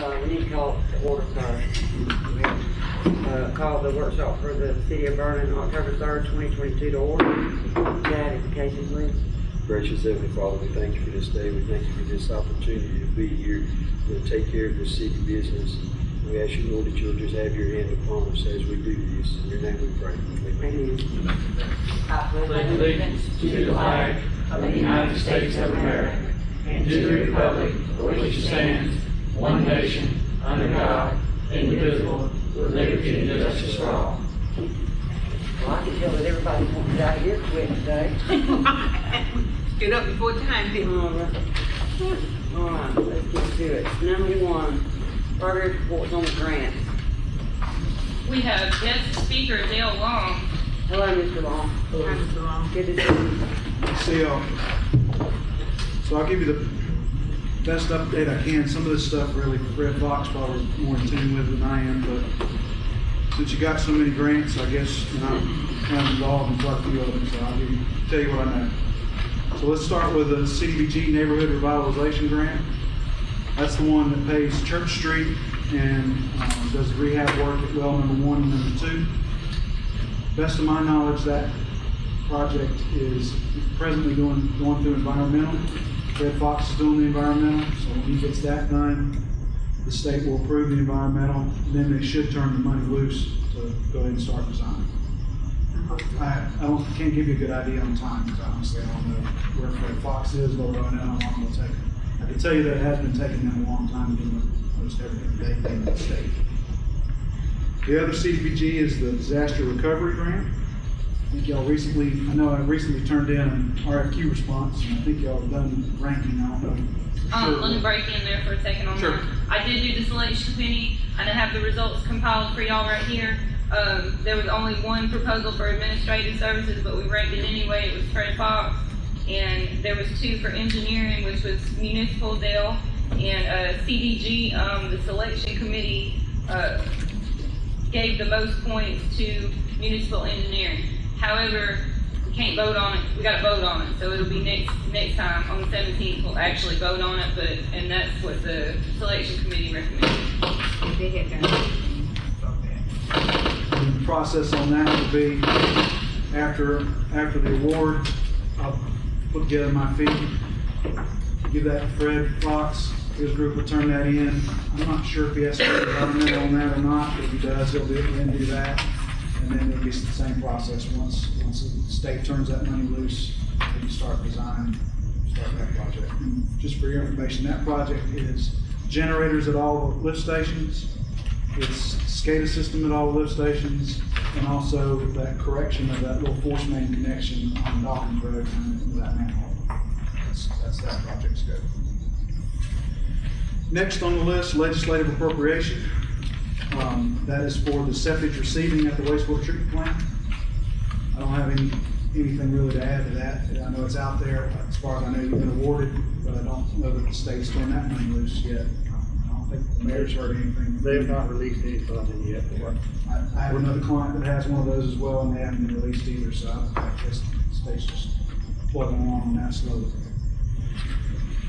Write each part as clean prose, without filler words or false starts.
We need to call to order first. We have called the workshop for the city of Vernon on October 3rd, 2022 to order. Chad, if the case is please. Gracious Heavenly Father, we thank you for this day. We thank you for this opportunity to be here to take care of this city business. We ask you, Lord, that you'll just have your hand upon us as we do this. In your name we pray. Amen. I pledge allegiance to the flag of the United States of America and to the republic for which it stands, one nation, under God, indivisible, with liberty and justice for all. Well, I can tell that everybody wants to out here quick today. Get up before time, people. All right, let's get to it. Number one, progress reports on the grant. We have guest speaker Dale Long. Hello, Mr. Long. Hello, Mr. Long. Good to see you. See y'all. So I'll give you the best update I can. Some of this stuff really Red Fox probably more in tune with than I am, but since you got so many grants, I guess I'm kind of involved in quite a few of them, so I'll tell you what I know. So let's start with the CDBG Neighborhood Revitalization Grant. That's the one that pays Church Street and does the rehab work at well number 1 and number 2. Best of my knowledge, that project is presently going through environmental. Red Fox is doing the environmental, so when he gets that done, the state will approve the environmental, then they should turn the money loose to go ahead and start designing. I can't give you a good idea on time, because honestly I don't know where Red Fox is, or how long it'll take. I can tell you that it has been taking them a long time to do most everything they in the state. The other CDBG is the Disaster Recovery Grant. I think y'all recently, I recently turned in an RFQ response, and I think y'all have done ranking, I don't know. Let me break in there for a second on Sure. that. I did do the selection committee, and I have the results compiled for y'all right here. There was only one proposal for administrative services, but we ranked it anyway. It was Fred Fox. And there was 2 for engineering, which was Municipal Dale, and CDG, the selection committee gave the most points to municipal engineering. However, we can't vote on it. We got to vote on it, so it'll be next time on the 17th. We'll actually vote on it, and that's what the selection committee recommended. They had done And the process on that will be after the award, I'll put together my fee, give that to Fred Fox. His group will turn that in. I'm not sure if he has to do environmental on that or not, but if he does, he'll then do that. And then it'll be the same process. Once the state turns that money loose, we can start designing, start that project. And just for your information, that project is generators at all the lift stations. It's SCADA system at all the lift stations, and also that correction of that little force main connection on Dawkins Road into that manhole. That's that project scope. Next on the list, legislative appropriation. That is for the septic receiving at the wastewater treatment plant. I don't have anything really to add to that. I know it's out there. As far as I know, you've been awarded, but I don't know that the state's turned that money loose yet. I don't think the mayor's heard anything. They've not released any funding yet. I have another client that has one of those as well, and they haven't been released either, so I guess the state's just plugging along on that slowly.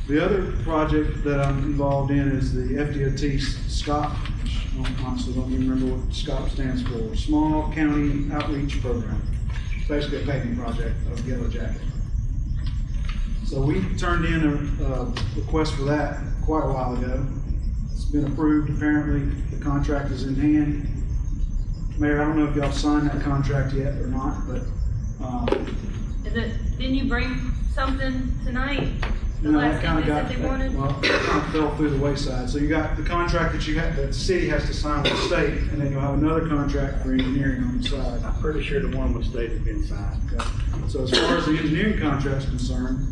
The other project that I'm involved in is the FDOT SCOP, which I honestly don't even remember what SCOP stands for, Small County Outreach Program. It's basically a paving project of Yellow Jacket. So we turned in a request for that quite a while ago. It's been approved, apparently. The contract is in hand. Mayor, I don't know if y'all signed that contract yet or not, but Didn't you bring something tonight? The no, last that kind of thing got, that they wanted? well, it kind of fell through the wayside. So you got the contract that the city has to sign with the state, and then you'll have another contract for engineering on the side. I'm pretty sure the one with state has been signed. Okay. So as far as the engineering contract is concerned,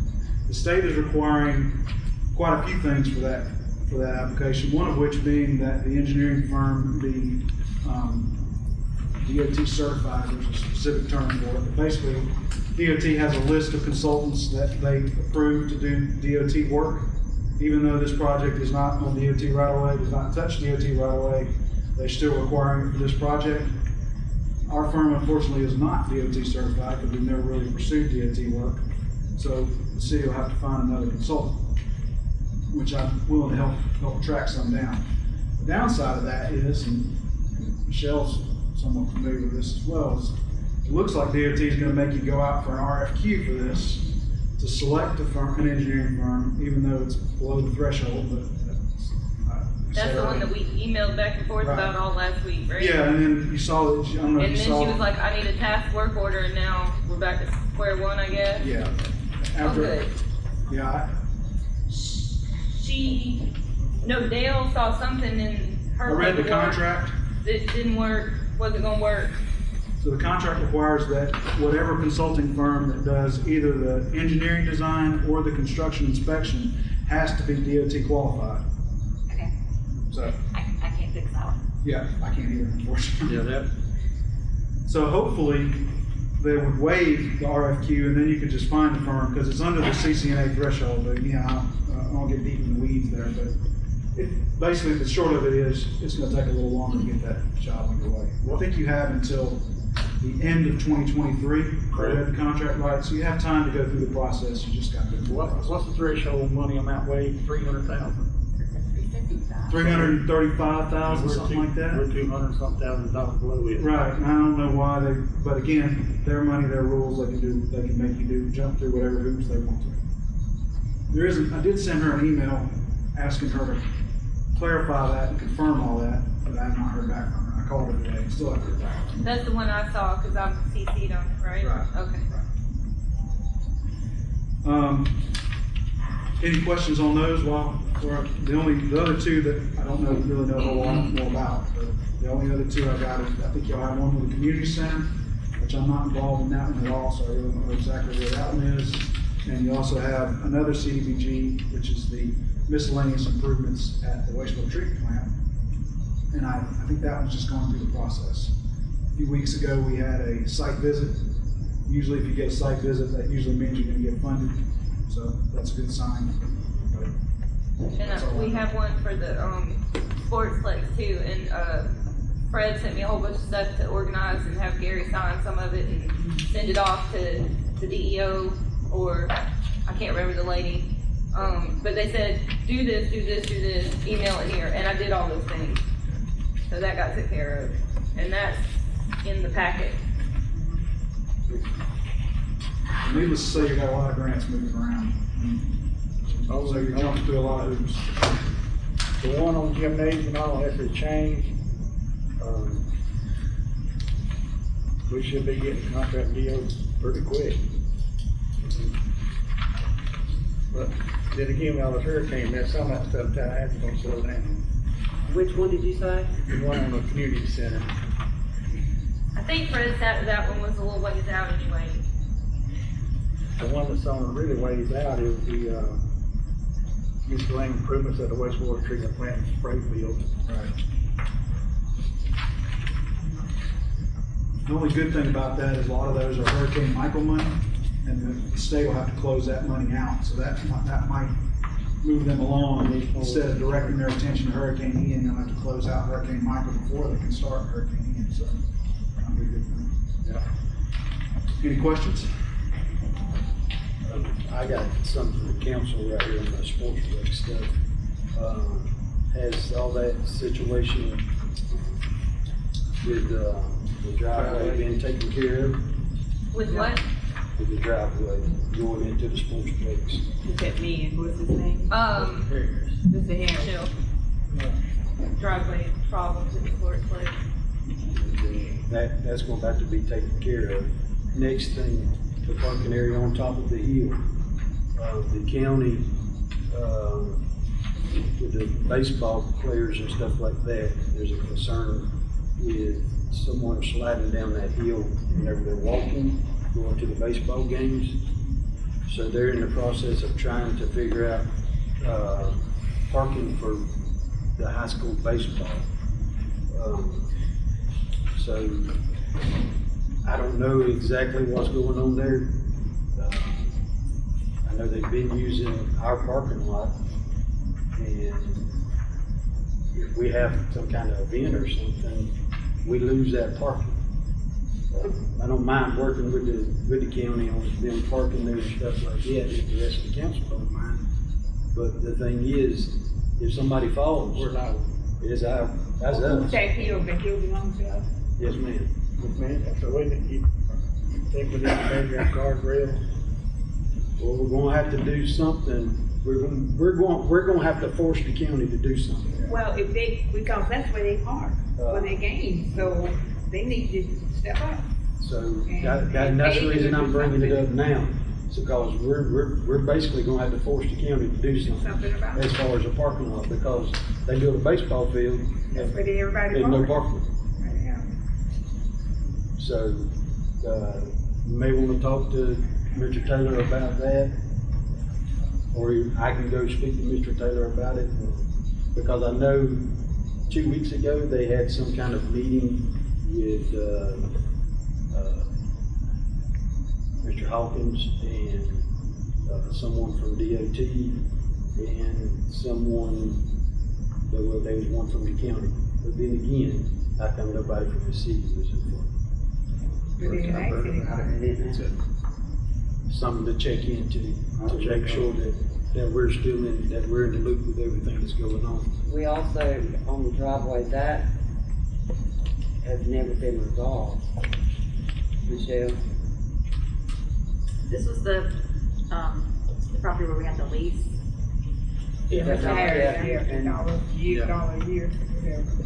the state is requiring quite a few things for that application. One of which being that the engineering firm be DOT certified. There's a specific term for it. But basically, DOT has a list of consultants that they approve to do DOT work. Even though this project is not on DOT right away, does not touch DOT right away, they're still requiring it for this project. Our firm, unfortunately, is not DOT certified because we've never really pursued DOT work. So the city will have to find another consultant, which I'm willing to help track some down. downside of that is, and Michelle's somewhat familiar with this as well, is it looks like DOT is gonna make you go out for an RFQ for this to select a firm, an engineering firm, even though it's below the threshold, but. That's the one that we emailed back and forth Right. about all last week, right? Yeah, and then you saw that, I don't know if And you then saw. she was like, I need a task work order, and now we're back to square one, I guess. Yeah. Oh, After- good. Yeah, Dale saw something in I her. read the paperwork contract. that didn't work, wasn't gonna work. So the contract requires that whatever consulting firm that does either the engineering design or the construction inspection has to be DOT qualified. Okay, So, I can't fix that one. yeah, I can't either, unfortunately. Yeah, that, So hopefully they would waive the RFQ and then you could just find the firm because it's under the CCNA threshold. But yeah, I won't get deep in the weeds there, but basically the short of it is it's going to take a little longer to get that job underway. Well, I think you have until the end of 2023 to have the contract right, so you have time to go through the process. You just got to go through the process. What's the threshold money amount waived? 300,000. 335,000, something like that. We're 200 something thousand dollars below it. Right, and I don't know why they, but again, their money, their rules, they can make you do, jump through whatever hoops they want to. I did send her an email asking her to clarify that and confirm all that, but I have not heard back from her. I called her today, and still haven't heard back from her. That's the one I saw, cause I'm CC'd on it, right? Right. Okay. Any questions on those? The other two that I don't really know a whole lot more about, but the only other two I got is, I think you'll have one with the community center, which I'm not involved in that one at all, so I really don't know exactly where that one is. And you also have another CDBG, which is the miscellaneous improvements at the wastewater treatment plant. And I think that one's just going through the process. A few weeks ago, we had a site visit. Usually if you get a site visit, that usually means you're gonna get funded. So that's a good sign. But that's all And I we know. have one for the, Sportsplex too, and, Fred sent me a whole bunch of stuff to organize and have Gary sign some of it and send it off to DEO, or, I can't remember the lady. But they said, do this, email it here, and I did all those things. So that got taken care of, and that's in the packet. Needless to say, you got a lot of grants moving around. So you're jumping through a lot of hoops. The one on gymnasium and all has to change. We should be getting contract deals pretty quick. But then again, all the hurricane, that's some of that stuff that has gonna slow down. Which one did you say? The one on the community center. I think Fred said that one was a little ways out anyway. The one that's on really ways out is the, miscellaneous improvements at the wastewater treatment plant in Sprayfield. Right. The only good thing about that is a lot of those are Hurricane Michael money, and the state will have to close that money out, so that might move them along. Instead of directing their attention to Hurricane Ian, they'll have to close out Hurricane Michael before they can start Hurricane Ian, so that'll be a good thing. Yeah. Any questions? I got something for the council right here on the sports stuff. Has all that situation with the driveway been taken care of? With what? With the driveway going into the sportsplex? Look at me, and what's his name? Mr. Hanshill. Driveway problems at the Sportsplex. That's going to have to be taken care of. Next thing, the parking area on top of the hill. The county, with the baseball players and stuff like that, there's a concern with someone sliding down that hill whenever they're walking, going to the baseball games. So they're in the process of trying to figure out, parking for the high school baseball. So I don't know exactly what's going on there. I know they've been using our parking lot, and if we have some kind of event or something, we lose that parking. I don't mind working with the county on them parking there and stuff like that, if the rest of the council don't mind. But the thing is, if somebody falls, We're liable. Is as us. That hill belongs to us. Yes, ma'am. Man, so we think you think we need to measure our guardrail? Well, we're gonna have to do something. We're gonna have to force the county to do something. Well, because that's where they park, for their games, so they need to step up. So and that's the reason I'm bringing it up now. It's because we're basically gonna have to force the county to do something Something about as it. far as a parking lot, because they built a baseball field. That's where everybody There's no parks. parking. Yeah. So, you may wanna talk to Mr. Taylor about that. Or I can go speak to Mr. Taylor about it, because I know 2 weeks ago, they had some kind of meeting with, Mr. Hawkins and, someone from DOT and someone, there was one from the county. But then again, how come nobody from the city was involved? But they didn't ask anybody. Something to check into, to make sure that we're still that we're in the loop with everything that's going on. We also, on the driveway, that has never been resolved. Michelle? This was the property where we had the lease. That's all, Yeah, and $1 a year, whatever.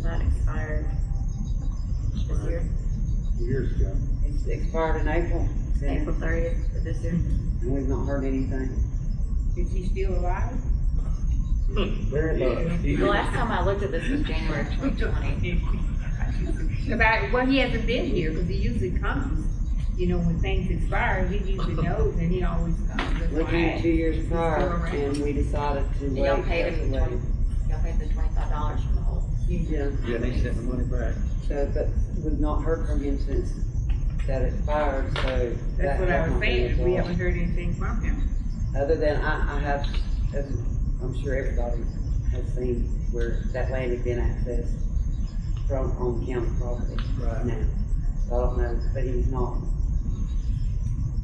That expired this year, Years ago. it's expired in April, April 30th of this year. and we've not heard anything. Is he still alive? Very much. The last time I looked at this was January of 2020. Well, he hasn't been here, because he usually comes, you know, when things expire, he usually knows, and he always comes. That's We why I came asked. 2 years Is he still prior, around? and we decided to And wait. y'all paid him wait. y'all paid the $25 from the whole. Yeah, Yeah, they sent the money back. so, but we've not heard from him since that expired, so. that That's what I has was not been saying, we resolved. haven't heard anything from him. Other than I have, as I'm sure everybody has seen, where that land has been accessed from, on county property Right. now. So I don't know, but he's not,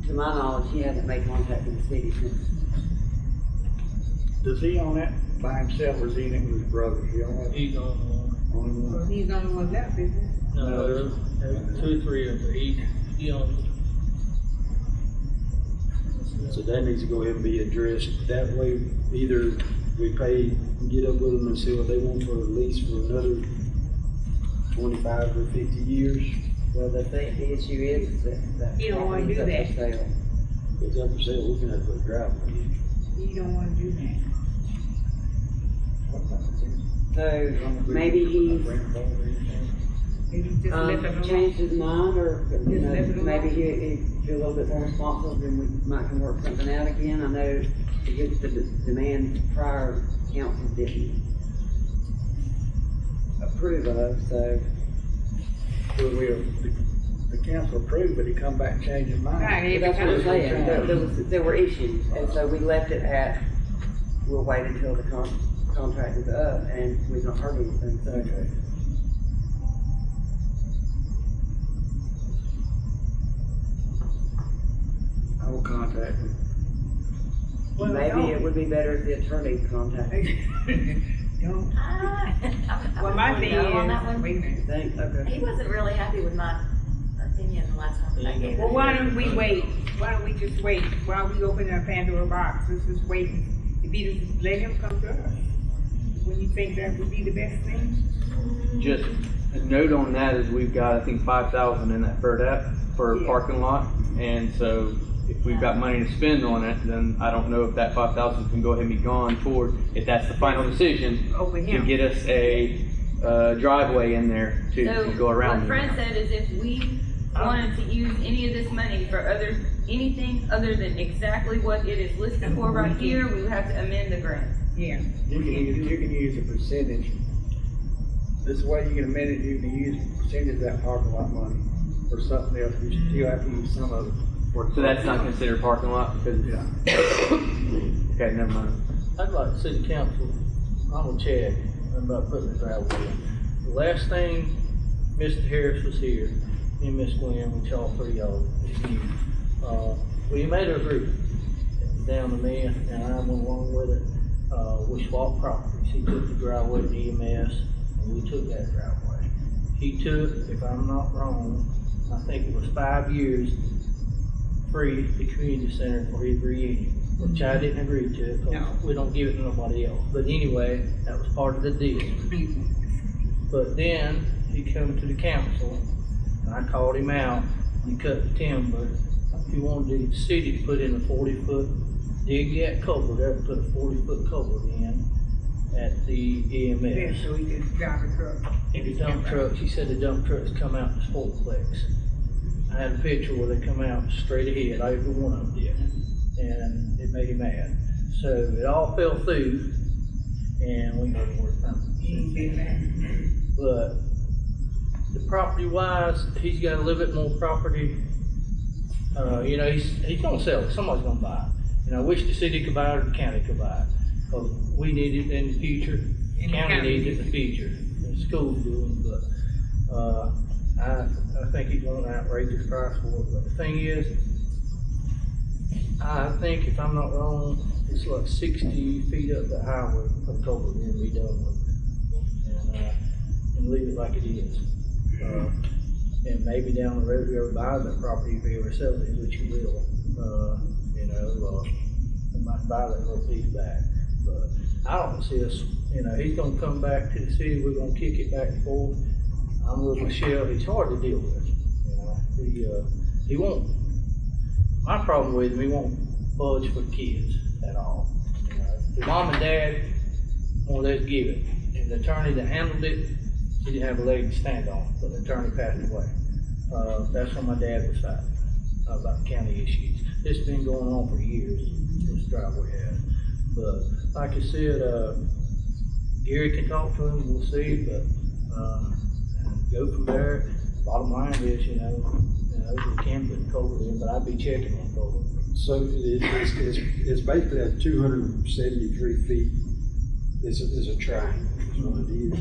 to my knowledge, he hasn't made contact with the city since. Does he own that by himself, or is he in it with his brother? He own it? He's on Only So one? he's the only one left, isn't he? no, there's 2 or 3 of them, he owns. So that needs to go ahead and be addressed. That way, either we pay, get up with them and see what they want for a lease for another 25 or 50 years. Well, the thing, the issue is that. You don't wanna property's do up that. for sale. If it's up for sale, we can have to put a driveway in. You don't wanna do that. So maybe he's, Maybe just let them alone. changed his mind, or, you know, Just let it maybe alone. he'd feel a little bit more responsible, then we might can work something out again. I know to get the demand prior council didn't approve of, so. Well, the council approved, but he come back and changed his mind. Right. That's what I'm saying, there were issues, and so we left it at, we'll wait until the contract is up, and we've not heard anything, so. Okay. I will contact him. Well, Maybe it no. would be better if the attorney contacted. Don't. I Well, my thing no on that is, one. wait a minute. Think, okay. He wasn't really happy with my opinion the last time that I gave Well, it. why don't we wait? Why don't we just wait while we open a Pandora box? Let's just wait. If he just let him come to us. When you think that would be the best thing? Just a note on that is we've got, I think, 5,000 in that for a Yeah. parking lot. And so if we've got money to spend on it, then I don't know if that 5,000 can go ahead and be gone toward, if that's the final decision, Over to him. get us a driveway in there to go around. What Fred said is if we wanted to use any of this money for anything other than exactly what it is listed for right here, we would have to amend the grant. Yeah. You can use a percentage. This way you can amend it, you can use a percentage of that parking lot money for something else. You still have to use some of it. So that's not considered parking lot because, Yeah. okay, never mind. I'd like the city council, I'm with Chad, about putting the driveway in. The last thing Mr. Harris was here, me and Miss Gwen, which all 3 of y'all was here. We made an agreement down to me, and I went along with it. We swapped properties. He took the driveway to EMS, and we took that driveway. He took, if I'm not wrong, I think it was 5 years free the community center for his reunion, which I didn't agree to, No. because we don't give it to nobody else. But anyway, that was part of the deal. But then he come to the council, and I called him out. He cut the timber. He wanted the city to put in a 40-foot, dig that culvert up, put a 40-foot culvert in at the Then, EMS. so we just drive the truck. And the dump trucks, he said the dump trucks come out in sportplex. I had a picture where they come out straight ahead, every one of them did, and it made him mad. So it all fell through, and we got to work on He ain't been there. But the property wise, he's got a little bit more property. You know, he's gonna sell it, somebody's gonna buy it. And I wish the city could buy it or the county could buy it, because we need it in the future, the And the county county needs it in the future, the schools do, but, I think he's going to outrageous price for it, but the thing is, I think if I'm not wrong, it's like 60 feet up the highway, of culvert and be done with. And leave it like it is. And maybe down the road, whoever buys that property, if he ever sells it, which he will, he might buy that little piece back. But I don't see us, he's gonna come back to the city, we're gonna kick it back and forth. I'm with Michelle, he's hard to deal with, he won't, my problem with him, he won't budge for the kids at all. The mom and dad, more or less give it. And the attorney that handled it, he didn't have a leg to stand on, but the attorney passed away. That's when my dad was fighting about county issues. It's been going on for years, this driveway has. But like I said, Gary can talk to him, we'll see, but, go from there. Bottom line is, we can put culvert in, but I'd be checking on culvert. So it's basically a 273 feet, is a triangle, is what it is.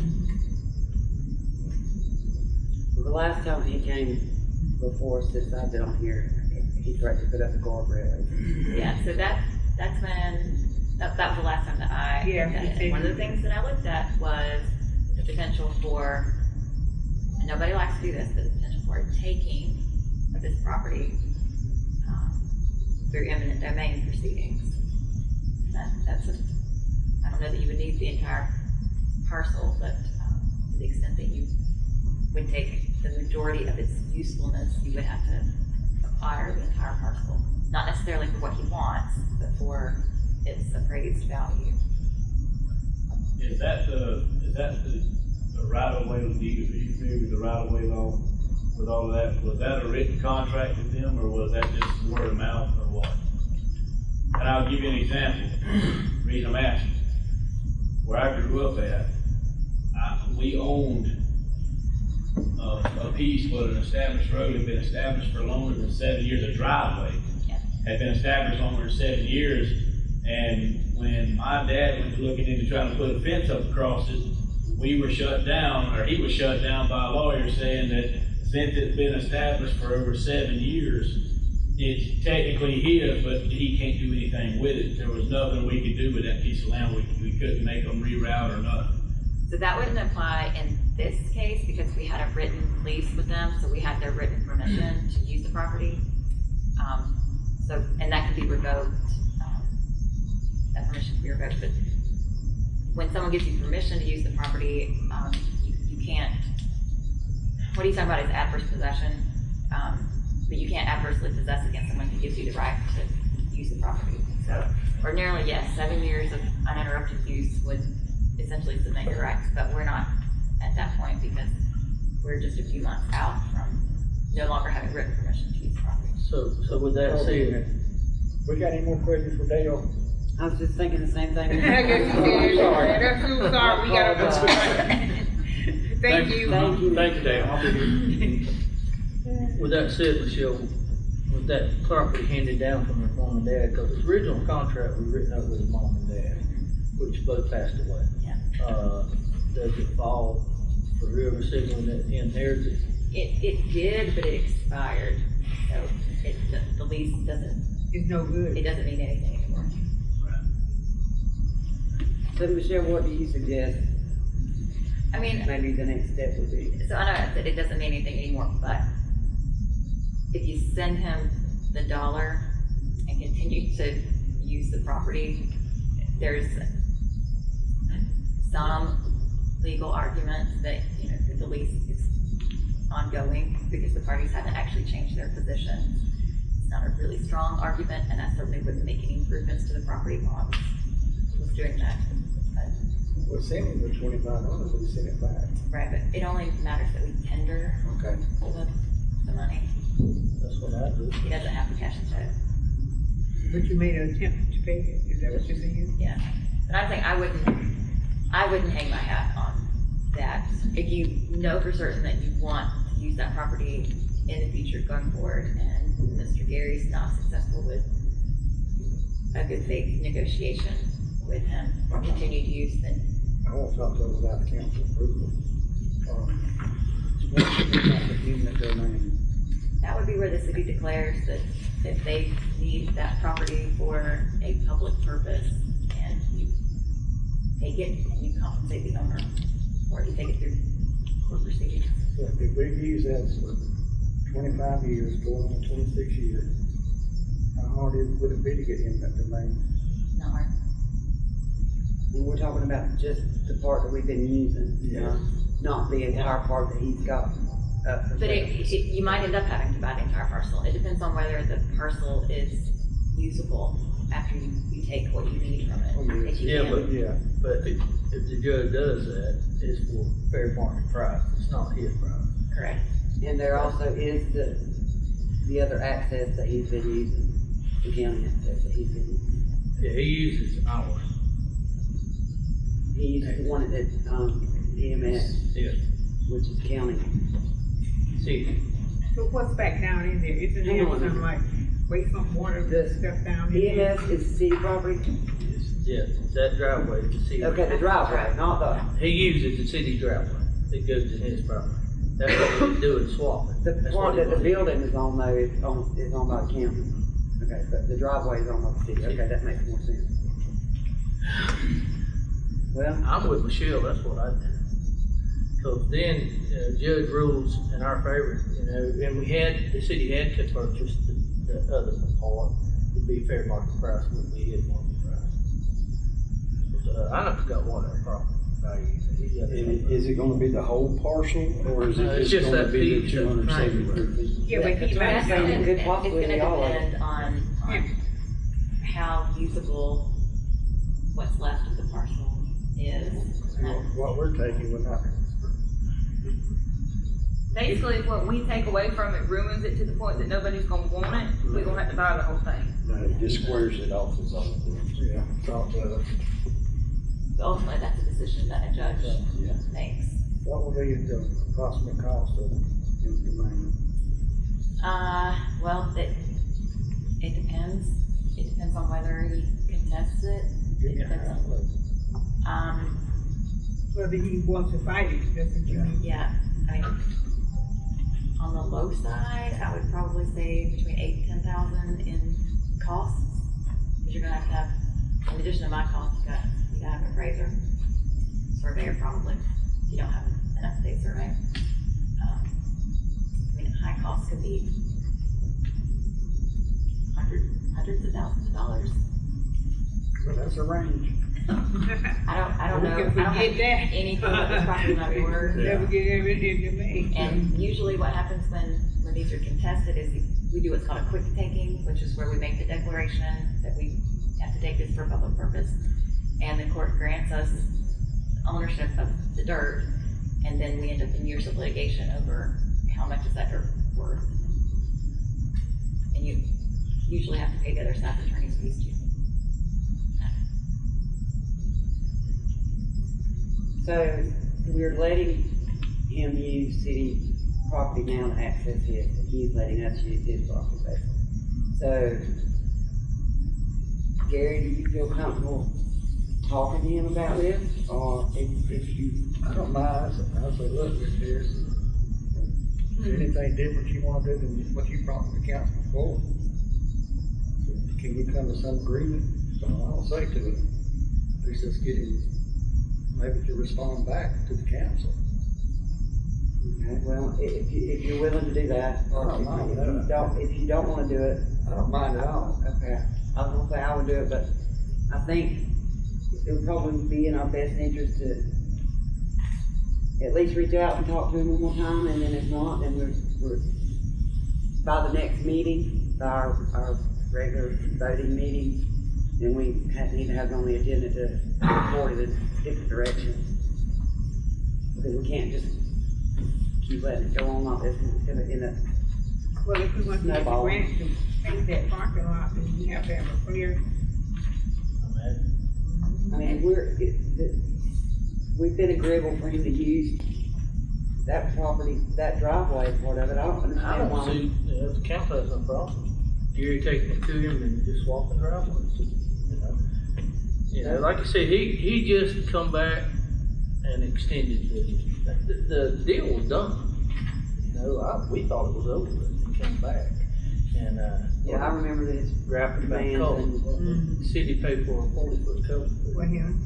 Well, the last time he came before, since I've been on here, he threatened to put up a guardrail. Yeah, so that's when, that was the last time that I Yeah, looked at he it. said And one of the he- things that I looked at was the potential for, and nobody likes to do this, but the potential for taking of this property through eminent domain proceedings. I don't know that you would need the entire parcel, but to the extent that you would take the majority of its usefulness, you would have to acquire the entire parcel. Not necessarily for what he wants, but for its appraised value. Is that the right of way deed? Are you familiar with the right of way law with all of that? Was that a written contract with them, or was that just word of mouth, or what? And I'll give you an example. The reason I'm asking, where I grew up at, we owned a piece where an established road had been established for longer than 7 years. A driveway had been established longer than 7 years. And when my dad went to looking into trying to put a fence up across it, we were shut down, or he was shut down by a lawyer saying that since it's been established for over 7 years, it's technically his, but he can't do anything with it. There was nothing we could do with that piece of land. We couldn't make them reroute or nothing. So that wouldn't apply in this case because we had a written lease with them, so we had their written permission to use the property. And that could be revoked. That permission can be revoked, but when someone gives you permission to use the property, you can't, what he's talking about is adverse possession, but you can't adversely possess against someone who gives you the right to use the property. So ordinarily, yes, 7 years of uninterrupted use would essentially submit your rights, but we're not at that point because we're just a few months out from no longer having written permission to use the property. So with that said, We got any more questions for Dale? I was just thinking the same thing. I guess you did. That's too sorry, we gotta That's go. Thank you. Thank you. thank you, Dale. I'll be here. With that said, Michelle, with that property handed down from her mom and dad, because the original contract was written up with his mom and dad, which both passed away. Yeah. Does it fall for whoever sibling that inherited? It did, but it expired, so the lease doesn't It's no good. it doesn't mean anything anymore. So Michelle, what do you suggest I mean, maybe the next step would be? so I know I said it doesn't mean anything anymore, but if you send him the dollar and continue to use the property, there's some legal arguments that, you know, that the lease is ongoing because the parties haven't actually changed their position. It's not a really strong argument, and I certainly wouldn't make any improvements to the property while I was doing that. But, We're sending the 2,500, but we send it back. right, but it only matters that we tender Okay. the money. That's what I do. He doesn't have to cash the check. But you made an attempt to pay it, is that what you're saying? Yeah, but I think I wouldn't hang my hat on that. If you know for certain that you want to use that property in the future going forward, and Mr. Gary's not successful with a good faith negotiation with him for continued use, then I won't talk to them without the council approval. It's one thing about the eminent domain. that would be where the city declares that if they need that property for a public purpose, and you take it and you compensate the owner, or you take it through court proceedings. If we've used that for 25 years, going on 26 years, how hard would it be to get eminent domain? Not hard. And we're talking about just the part that we've been using, Yeah. not the entire part that he's got up for But sale. you might end up having to buy the entire parcel. It depends on whether the parcel is usable after you take what you need from Oh, it. yes. If you Yeah, can. but- Yeah. But if the judge does that, it's for fair market price, it's not his price. Correct. And there also is the other access that he's been using, the county access that he's been using. Yeah, he uses ours. He uses the one that, EMS, Yeah. which is county. See, So what's back down in there? Isn't Hang there on. some like waste some water The stuff down in there? EMS is city property? yeah, that driveway, the city. Okay, the driveway, not the, He uses the city driveway, it goes in his property. That's what he's doing, swapping. the That's part what he that the wants. building is on though, is on by the county. Okay, but the driveway is on by the city, okay, that makes more sense. Well, I'm with Michelle, that's what I do. Cause then, judge rules in our favor, you know, and the city had to purchase the other part, would be fair market price, would be his market price. I forgot what our property value is. Is it gonna be the whole parcel, or is It's it just just gonna that be the piece, 273 feet? Yeah, but he That's might what I'm That's saying. gonna, Could it's possibly gonna be all of it. depend on how usable what's left of the parcel is. What we're taking would not. Basically, if what we take away from it ruins it to the point that nobody's gonna want it, we're gonna have to buy the whole thing. No, it just squares it off as all it is. Yeah. Talk to us. But ultimately, that's a decision that a judge Yeah. makes. What will be the approximate cost of eminent domain? Well, it depends. It depends on whether he contests it. Give me a depends on- outlook. Whether he wants to fight it, that's what you mean. Yeah, I mean, on the low side, I would probably say between 8,000 and 10,000 in costs. Because you're gonna have, in addition to my costs, you gotta have an appraiser, surveyor probably, if you don't have an up-to-date survey. I mean, high costs could be hundreds of thousands of dollars. Well, that's a range. I don't know, I We can don't have forget that. any clue what this property might be worth. Never get everything to me. And usually what happens when these are contested is we do what's called a quick taking, which is where we make the declaration that we have to take this for a public purpose. And the court grants us ownership of the dirt, and then we end up in years of litigation over how much is that dirt worth. And you usually have to pay the other side's attorney's fees too. so we're letting him use city property now to access his, and he's letting us use his property basically. So, Gary, do you feel comfortable talking to him about this, or if you, I don't mind. I say, look, Mr. Harrison, anything different you wanna do than what you brought to the council before? can we come to some agreement? So I'll say to it, at least let's get him, maybe to respond back to the council. Okay, well, if you're willing to do that, or I don't mind if you don't wanna do it, I don't mind at all. okay, I was gonna say I would do it, but I think it would probably be in our best interest to at least reach out and talk to him one more time, and then if not, then we're by the next meeting, our regular voting meeting, then we need to have it on the agenda to report it in a different direction. Because we can't just keep letting it go on like this, it's gonna end up, Well, if we want to get the Snowball. grant to paint that parking lot, then we have to have a clear. I mean, we've been agreeable for him to use that property, that driveway part of it, I don't I understand don't why. see, you know, if the council has no problem, Gary taking it to him and just walking driveways, you know? You know, like I said, he just come back and extended the deal was done. You know, we thought it was over, and he came back, and, Yeah, I remember this. wrapped it back Demands cover. and- The city paid for a 40-foot cover. For him.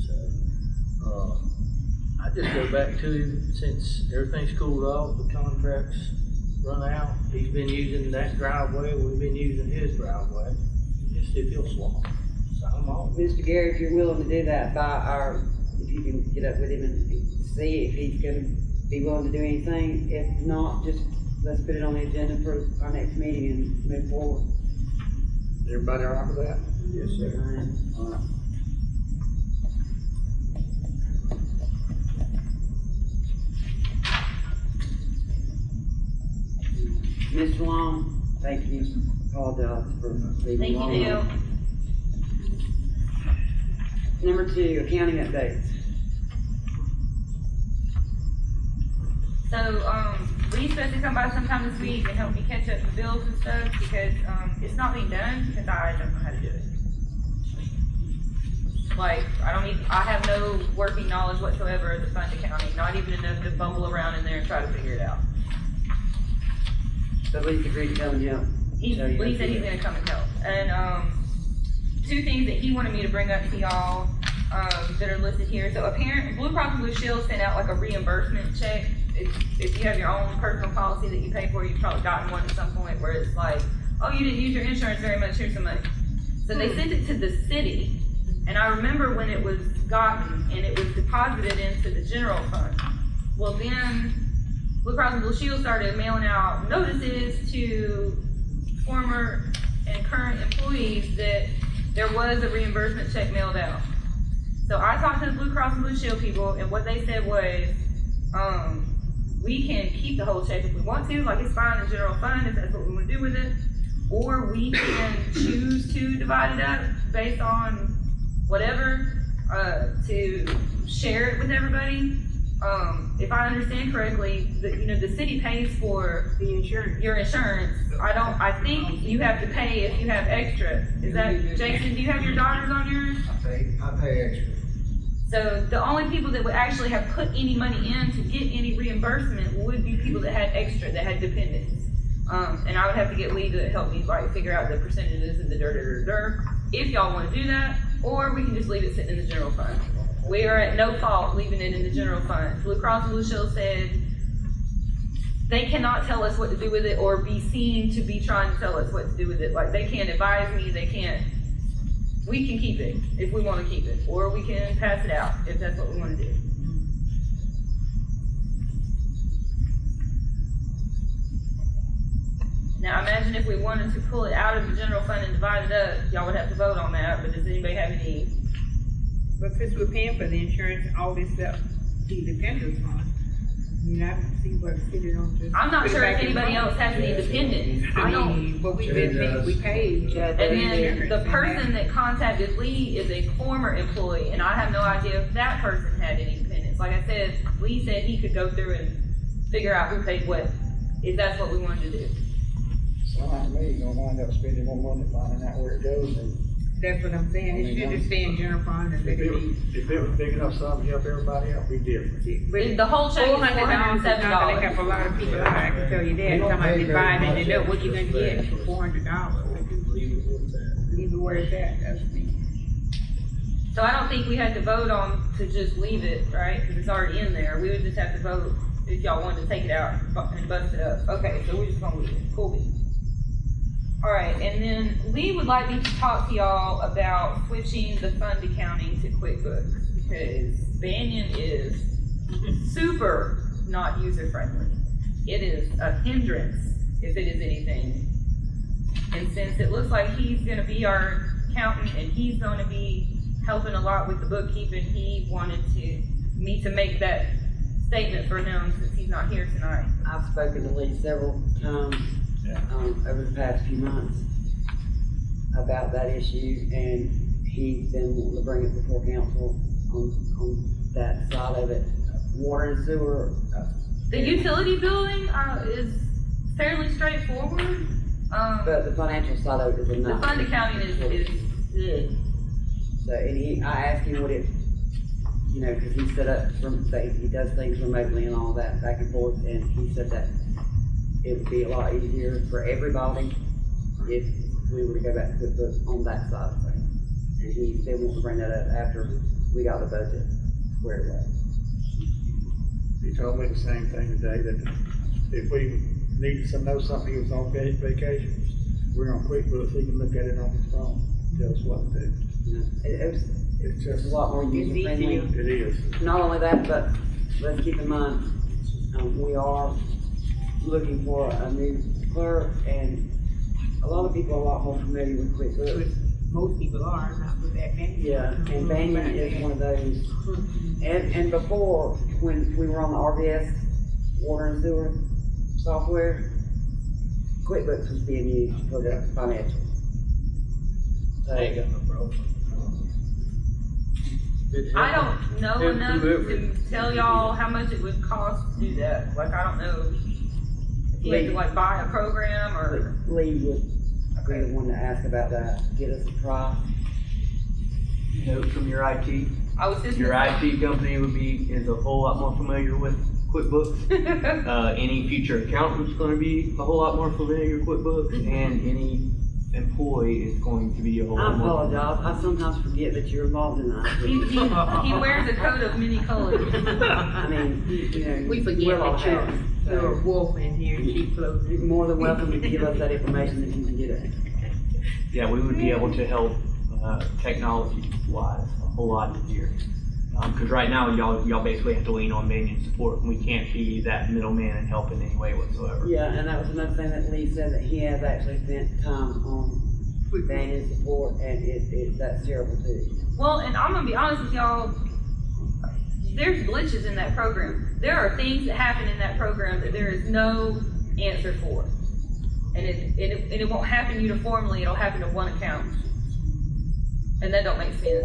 So, I just go back to him, since everything's cooled off, the contracts run out, he's been using that driveway, we've been using his driveway, just if he'll swap, sign them off. Mr. Gary, if you're willing to do that if you can get up with him and see if he's gonna be willing to do anything. If not, just let's put it on the agenda for our next meeting and move forward. Everybody all right with that? Yes, sir. All right. Mr. Long, thank you, apologize for leaving Thank long. you, Dale. Number 2, accounting updates. So, Lee's supposed to come by sometime this week and help me catch up the bills and stuff, because, it's not being done, because I don't know how to do it. Like, I have no working knowledge whatsoever of the fund accounting, not even enough to bumble around in there and try to figure it out. So Lee's agreed to come and help. Lee show you said he's that. gonna come and help. And, 2 things that he wanted me to bring up to y'all, that are listed here. So Blue Cross and Blue Shield sent out like a reimbursement check. If you have your own personal policy that you pay for, you've probably gotten one at some point where it's like, oh, you didn't use your insurance very much, here's some money. So they sent it to the city, and I remember when it was gotten and it was deposited into the general fund. Well, then Blue Cross and Blue Shield started mailing out notices to former and current employees that there was a reimbursement check mailed out. So I talked to the Blue Cross and Blue Shield people, and what they said was, we can keep the whole check if we want to, like it's fine in general fund if that's what we want to do with it, or we can choose to divide it up based on whatever, to share it with everybody. If I understand correctly, the city pays for The insurance. your insurance. I think you have to pay if you have extra. Is that, Jason, do you have your daughters on yours? I pay extra. So the only people that would actually have put any money in to get any reimbursement would be people that had extra, that had dependents. And I would have to get Lee to help me figure out the percentages and the if y'all wanna do that, or we can just leave it sitting in the general fund. We are at no fault leaving it in the general fund. Blue Cross and Blue Shield said they cannot tell us what to do with it or be seen to be trying to tell us what to do with it. Like, they can't advise me, we can keep it if we wanna keep it, or we can pass it out if that's what we wanna do. Now, imagine if we wanted to pull it out of the general fund and divide it up, y'all would have to vote on that, but does anybody have any? But since we're paying for the insurance, all this stuff, the dependents on, I don't see what the city don't just. I'm not put it sure if back in anybody the fund. else has any dependents. I don't. But we've been paying, we paid. And then the person that contacted Lee is a former employee, and I have no idea if that person had any dependents. Like I said, Lee said he could go through and figure out who paid what, if that's what we wanted to do. Sound like me, you're gonna wind up spending more money finding out where it goes and. That's what I'm saying, it should just stay in general fund and let it be. If it was big enough sum to help everybody out, it'd be different. The whole check is $400 is not gonna help $407. a lot of people, I can tell you that, talking about dividing it up, what you gonna get for $400. leave it with that. Leave it where it's at, that's me. So I don't think we had to vote on to just leave it, right? Because it's already in there. We would just have to vote if y'all wanted to take it out and bust it up. Okay, so we're just gonna leave it. Cool beans. All right, and then Lee would like me to talk to y'all about switching the fund accounting to QuickBooks because Banyan is super not user-friendly. It is a hindrance if it is anything. And since it looks like he's gonna be our accountant and he's gonna be helping a lot with the bookkeeping, he wanted me to make that statement for him since he's not here tonight. I've spoken to Lee several times, over the past few months about that issue, and he's been wanting to bring it before council on that side of it. Water and sewer. The utility billing is fairly straightforward. But the financial side of it is a The nightmare. fund accounting is So, and I asked him what it, you know, cause he set up he does things remotely and all that back and forth, and he said that it would be a lot easier for everybody if we were to go back to QuickBooks on that side of things. And he said wanted to bring that up after we got the budget squared away. He told me the same thing today, that if we needed to know something, he was on vacation, we're on QuickBooks, he can look at it on his phone, tell us what to do. You know, it's It's just a lot more user friendly. It is. Not only that, but let's keep in mind, we are looking for a new clerk, and a lot of people are a lot more familiar with QuickBooks. Most people are, not with that many. Yeah, and Banyan is one of those. And before, when we were on the RVS, water and sewer software, QuickBooks was being used for the financials. So, I ain't got no problem. I don't know If enough whoever- to tell y'all how much it would cost to do that. Like, I don't know if you have to like buy a program or. Lee would be the one to ask about that, get us a price. Note from your IT. I was just. Your IT company is a whole lot more familiar with QuickBooks. Any future accountant's gonna be a whole lot more familiar with QuickBooks, and any employee is going to be a whole I lot more. apologize, I sometimes forget that you're involved in that. He wears a coat of many colors. I mean, you know. We forget we're all that you're, hats, you're a so wolf in here in sheep clothing. you're more than welcome to give us that information if you can get it. Yeah, we would be able to help, technology wise, a whole lot easier. Cause right now, y'all basically have to lean on Banyan support, and we can't be that middleman and help in any way whatsoever. Yeah, and that was another thing that Lee said, that he has actually spent time on Banyan support, and that's terrible too. Well, and I'm gonna be honest with y'all, there's glitches in that program. There are things that happen in that program that there is no answer for. And it won't happen uniformly, it'll happen to one account. And that don't make sense.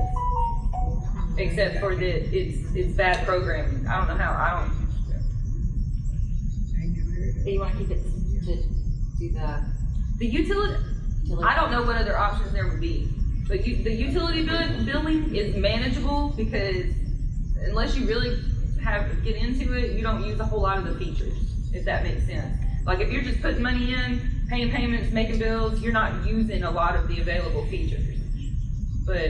Except for that it's bad programming. I don't know how, Do you wanna keep it to do the utility, I don't know what other options there would be. But the utility billing is manageable because unless you really get into it, you don't use a whole lot of the features, if that makes sense. Like if you're just putting money in, paying payments, making bills, you're not using a lot of the available features. But,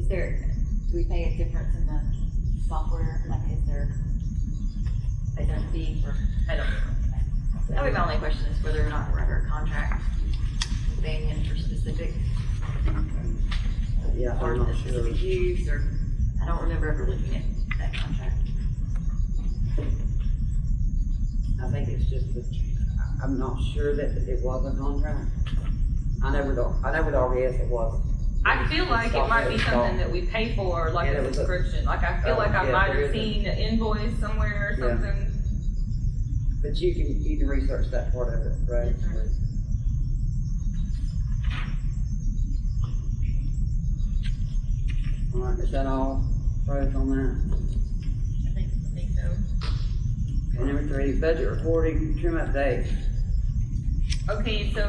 do we pay a difference in the software? Like, is there a fee for? I don't know. That would be my only question, is whether or not we're under a contract with Banyan for specific, Yeah, or I'm not sure. specific use, or, I don't remember ever looking at that contract. I think it's just that, I'm not sure that it was a contract. I know with RVS it wasn't. I feel like it might be something that we pay for, like Yeah, a it was a- subscription. Like I feel like I yeah, might there have is a- seen an invoice somewhere or Yeah. something. But you can research that part of it, right? All right, is that all, Rose, on that? I think so. Okay, number 3, budget reporting, trim update. Okay, so,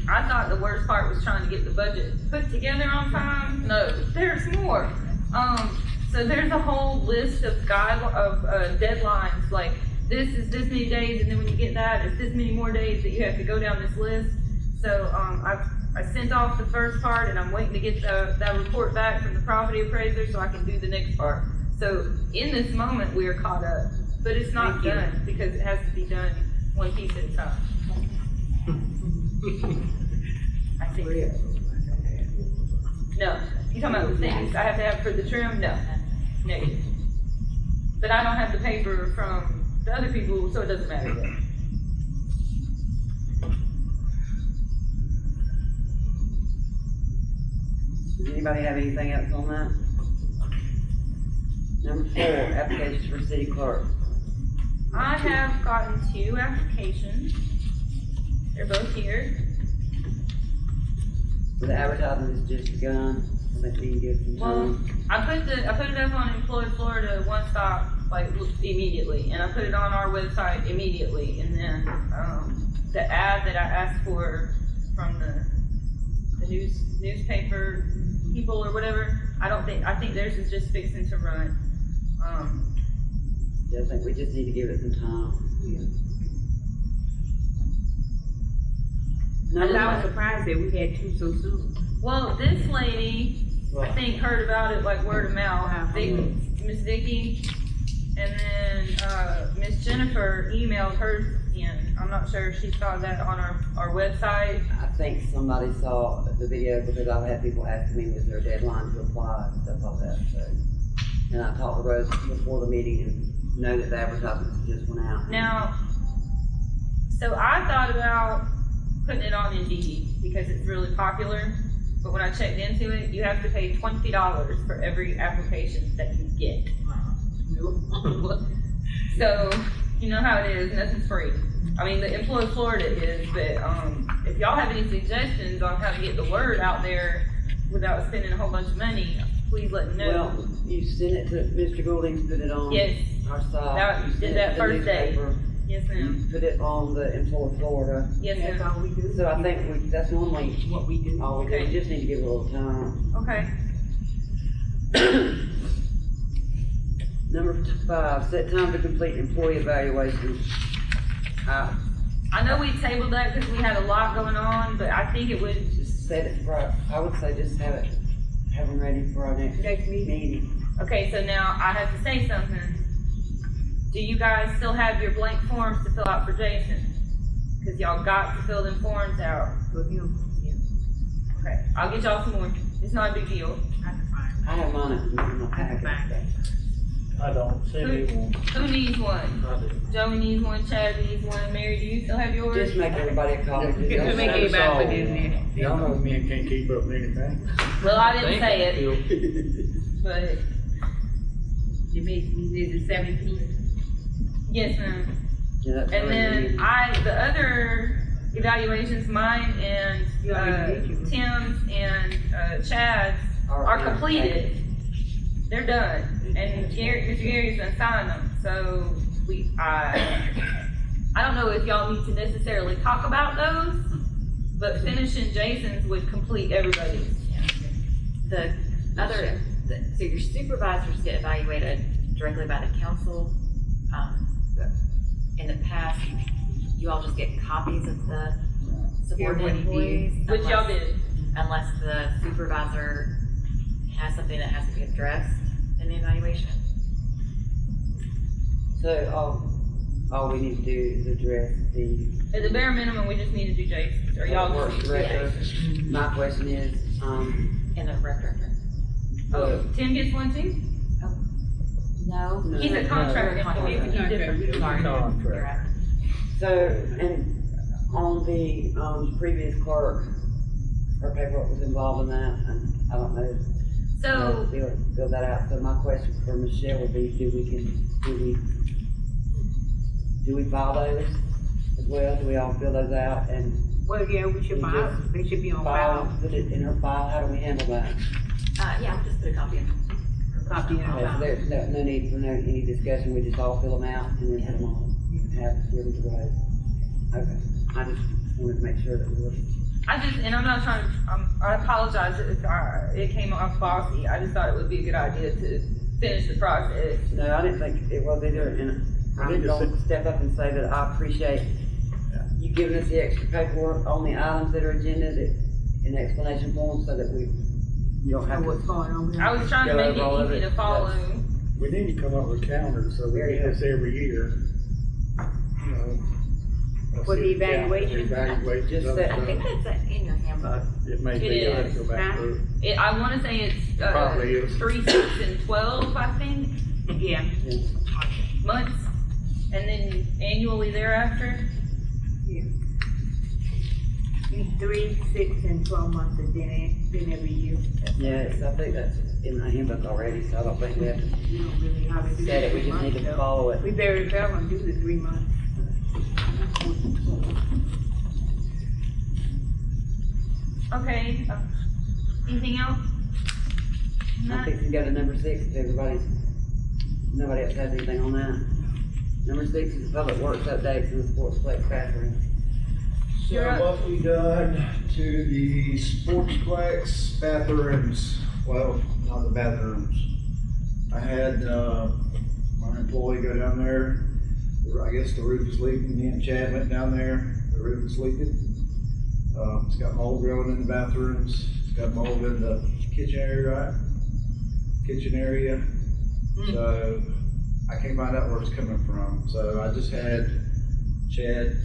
I thought the worst part was trying to get the budget put together on time. No, there's more. So there's a whole list of deadlines, like this is this many days, and then when you get that, it's this many more days that you have to go down this list. So, I sent off the first part and I'm waiting to get that report back from the property appraiser so I can do the next part. So in this moment, we are caught up, but it's not done because it has to be done one piece at a time. I think. No, you talking about the things I have to have for the trim? No, negative. But I don't have the paper from the other people, so it doesn't matter yet. Does anybody have anything else on that? Number 4, applications for city clerk. I have gotten 2 applications. They're both here. So the advertising is just begun, so that we can give some Well, time. I put it up on Employ Florida One Stop, like, immediately, and I put it on our website immediately, and then, the ad that I asked for from the newspaper people or whatever, I think theirs is just fixing to run. Yeah, I think we just need to give it some time. I was surprised that we had 2 so soon. Well, this lady, I think, heard about it like word of mouth. Miss Vicky, and then Miss Jennifer emailed hers in. I'm not sure if she saw that on our website. I think somebody saw the video because I've had people asking me, was there a deadline to apply and stuff like that, so. And I talked to Rose before the meeting and know that the advertisements just went out. Now, so I thought about putting it on Indeed because it's really popular, but when I checked into it, you have to pay $20 for every application that you get. So, you know how it is, nothing's free. I mean, the Employ Florida is, but if y'all have any suggestions on how to get the word out there without spending a whole bunch of money, please let me know. Well, you sent it to Mr. Goulding, put it on Yes. our site. That- You sent did it that to the first day. newspaper. Yes, ma'am. You put it on the Employ Florida. Yes, That's ma'am. all we do. So I think that's normally What we do. all we do. Okay. We just need to give it a little time. Okay. Number 5, set time to complete employee evaluations. I know we tabled that because we had a lot going on, but I think it would, Just set it for, I would say just have them ready for our next meeting. okay, so now I have to say something. Do you guys still have your blank forms to fill out for Jason? Cause y'all got to fill them forms out. For him, yeah. Okay, I'll get y'all some more. It's not a big deal. I can find I have mine in my packet. I don't, send me one. Who needs one? I do. Joey needs one, Chad needs one, Mary, do you still have yours? Just make everybody a copy. it. To make everybody put it in there. Y'all know men can't keep up with anything. Well, I didn't say it, it. but It makes me, is it 17? yes, ma'am. Yeah, that's And really then the other evaluations, mine and, You already did yours. Tim's and, Chad's are completed. They're done, and Mr. Gary's done signed them, so I don't know if y'all need to necessarily talk about those, but finishing Jason's would complete everybody's. The other, so your supervisors get evaluated directly by the council. In the past, you all just get copies of the subordinate employees. Which y'all did. Unless the supervisor has something that has to be addressed in the evaluation. So all we need to do is address the At the bare minimum, we just need to do Jason's, or y'all work just. director. My question is, And the rec director. Oh, Tim gets one too? No. He's a contract employee, but he's different. Sorry. Contract. You're right. so, and on the previous clerk, her paperwork was involved in that, and I don't know. So, Fill that out. So my question for Michelle would be, do we file those as well? Do we all fill those out and Well, yeah, we should We file, just they should be on file, file. put it in her file? How do we handle that? Yeah, I'll just put a copy in. Copy in Okay, so file. there's no need for any discussion, we just all fill them out and then put them on, have it given to Rose. Okay, I just wanted to make sure that we were. and I'm not trying to, I apologize if it came off bossy. I just thought it would be a good idea to finish the process. No, I didn't think it was either, and I'm need to going to step up and say that I appreciate you giving us the extra paperwork on the items that are agenda, that, in explanation forms, so that you don't have What's to. going on? I was trying to Go make over all of it easy it. to follow. We need to come up with calendars, so we Very do this every year. You know, For the evaluation? Evaluate. Just those that- I think things. that's in your handbook. It may It be, I have to is. go back through. I wanna say it's, Probably is. 3, 6, and 12, I think, Yeah. months, and then annually thereafter. Yeah. 3, 6, and 12 months, and then every year. Yes, I think that's in the handbook already, so I don't think we have to We don't really have to do set it, we just need to follow it. We very seldom do the 3 months. Okay, anything else? I think we go to number 6, if nobody else has anything on that. Number 6 is public works updates in the sportsplex bathroom. You're So up. what we done to the sportsplex bathrooms, well, not the bathrooms. I had, my employee go down there, I guess the roof is leaking, me and Chad went down there, the roof is leaking. It's got mold growing in the bathrooms, it's got mold in the kitchen area, right? Kitchen area. So I can't find out where it's coming from, so I just had Chad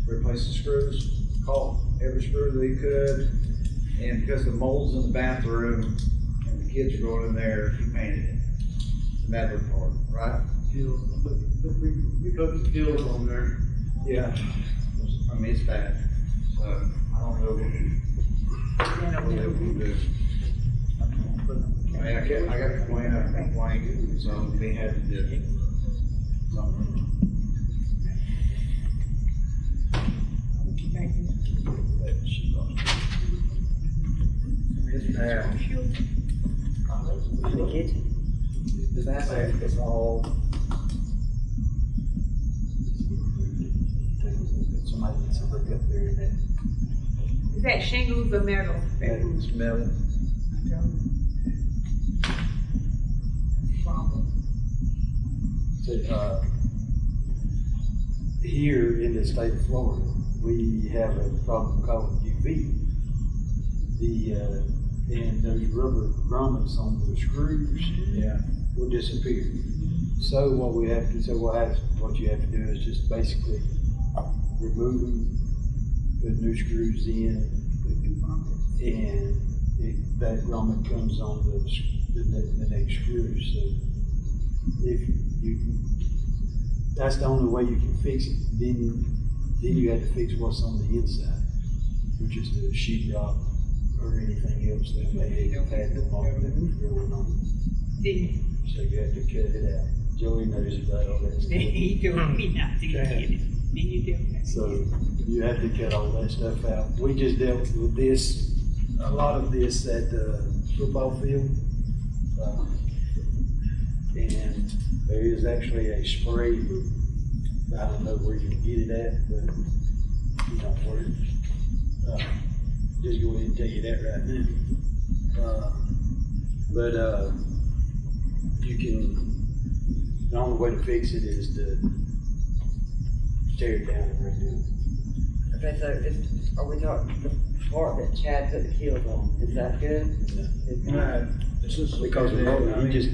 replace the screws, caulk every screw that he could, and because the mold's in the bathroom and the kids are going in there, he painted it. The matter part, right? We put the gills on there. Yeah. I mean, it's bad, so I don't know what we do. I mean, I got a complaint after complaint, so they had to do something. It's bad. The kitchen. The bathroom is all. Somebody needs to look up there and Is that shingles or metal? that smell it. So, here in the state of Florida, we have a problem called UV. And those rubber grommets on the screws, will disappear. So what we have to, what you have to do is just basically remove them, put new screws in, and that grommet comes on the next screw. So if that's the only way you can fix it. Then you have to fix what's on the inside, which is the sheetrock or anything else that may have had the mold that was growing on. So you have to cut it out. Joey knows about all that stuff. He told me not to get it. Then you tell me. So you have to cut all that stuff out. We just dealt with this, a lot of this at the football field. And there is actually a spray, I don't know where you can get it at, but you know where. Just go ahead and tell you that right now. You can, the only way to fix it is to tear it down and redo it. Okay, so are we talking the part that Chad put the keels on, is that good? It's good. Because the mold, he just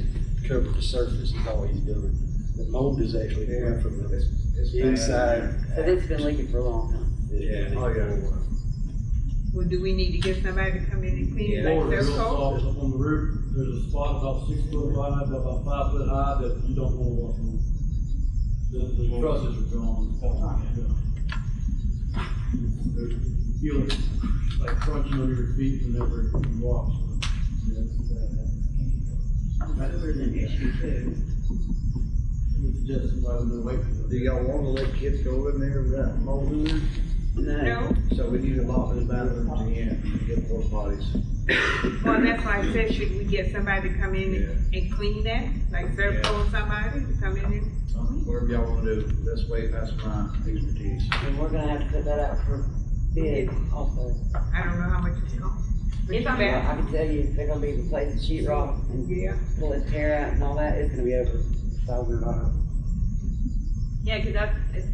covered the surface is all he's doing. The mold is actually coming from the inside. So this has been leaking for a long time. Yeah. Oh, yeah. Well, do we need to get somebody to come in and clean it like Floor is they're real cold? soft up on the roof. There's a spot about 6 foot wide, about 5 foot high that you don't want to walk on. The trusses are gone. You feel it like crunching under your feet whenever you walk. So, yeah, That's an issue too. it's just somebody to wait for Do y'all wanna let kids go in there without mold in there? No, So we need to lock the bathrooms again and get more bodies. well, that's why I said, should we get somebody to come in and clean that? Like Serpo or somebody to come in and Whatever y'all wanna do, that's way past my expertise. And we're gonna have to put that out for bid also. I don't know how much it's going. If I'm- Yeah, I can tell you, if they're gonna be replacing sheet rock and Yeah. pull this tear out and all that, it's gonna be over $1,000. Yeah, cause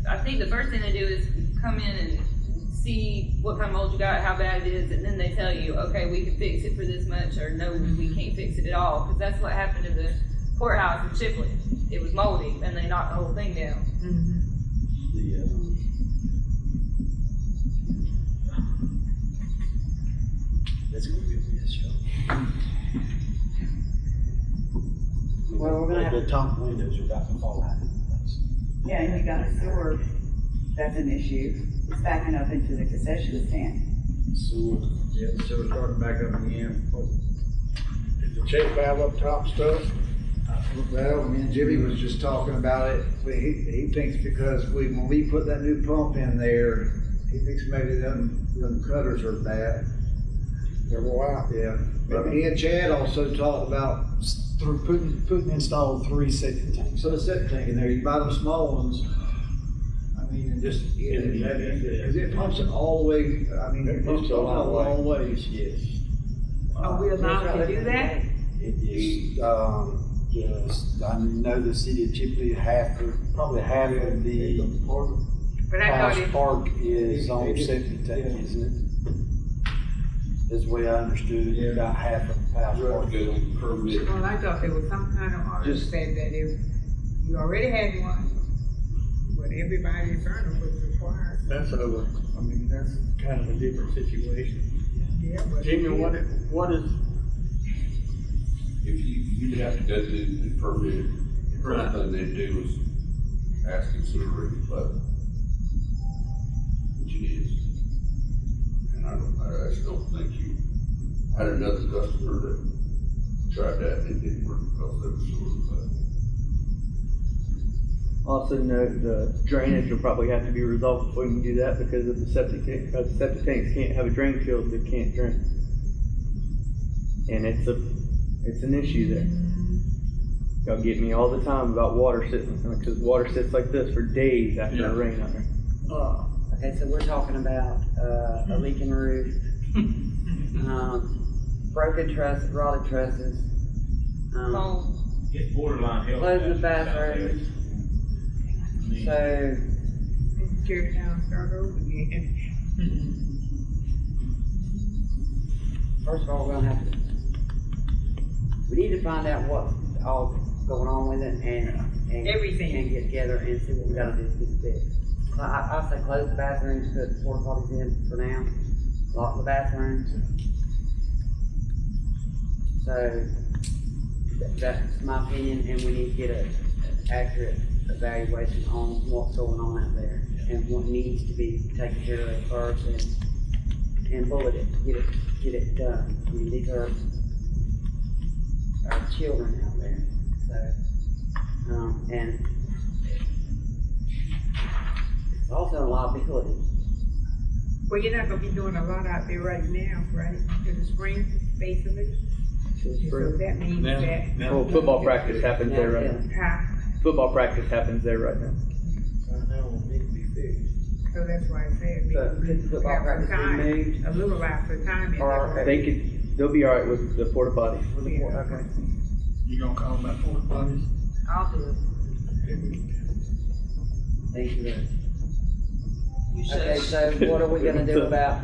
I think the first thing to do is come in and see what kind of mold you got, how bad it is, and then they tell you, okay, we can fix it for this much, or no, we can't fix it at all, because that's what happened to the courthouse in Chipley. It was moldy, and they knocked the whole thing down. That's gonna be a mess, y'all. Well, we're gonna have The top windows are about to fall out. Yeah, and you got a sewer, that's an issue, it's backing up into the concession stand. Sewer. Yeah, so we're starting back up again. Is the check valve up top stuff? Well, me and Jimmy was just talking about it, but he thinks because when we put that new pump in there, he thinks maybe them cutters are bad. They're wore out. Yeah, but me and Chad also talked about Putting installed 3 septic tanks. put a septic tank in there, you buy them small ones. I mean, and just, because it pumps it all the way, I mean, it pumps it a long ways. Yes. Are we allowed to do that? It is, yes, I know the city of Chipley, probably half of the But I house thought it, park is on septic tank, isn't it? That's the way I understood it, about half of the house park is on permit. well, I thought there was some kind of order Just- said that if you already had one, but everybody in Vernon was required. That's over, I mean, that's kind of a different situation. Yeah, but. Jimmy, what is, If you'd have to go through the permit, the first thing they'd do is ask consider it, but which it is. And I just don't think you, I had another customer that tried that and it didn't work because there was sort of, Also note the drainage will probably have to be resolved before you can do that, because if the septic tanks can't have a drain field, they can't drain. And it's an issue there. Y'all get me all the time about water sitting, because water sits like this for days after a rain on there. Okay, so we're talking about, a leaking roof, broken truss, rotted trusses, Mold. It's borderline health. closing the hazards out there. bathrooms. I mean, So, Tear it down, start over again. first of all, we're gonna have to, we need to find out what's all going on with it and Everything. And get together and see what we gotta do to get it fixed. I say close the bathrooms, put the porta potties in for now, lock the bathrooms. So, that's my opinion, and we need to get an accurate evaluation on what's going on out there and what needs to be taken care of first and bullet it, get it done. I mean, these are our children out there, so, and it's also a liability. Well, you're not gonna be doing a lot out there right now, right? In the spring, basically. So that means that. Well, football practice happens there right now. Huh? Football practice happens there right now. Right now, it need to be fixed. So that's why I said. we So could the football have practice some be time, moved? a little lapse of time in Or- there. They'll be all right with the porta potty. With the port- okay. you gonna call them that porta potties? I'll do it. Thank you, Larry. You should. Okay, so what are we gonna do about,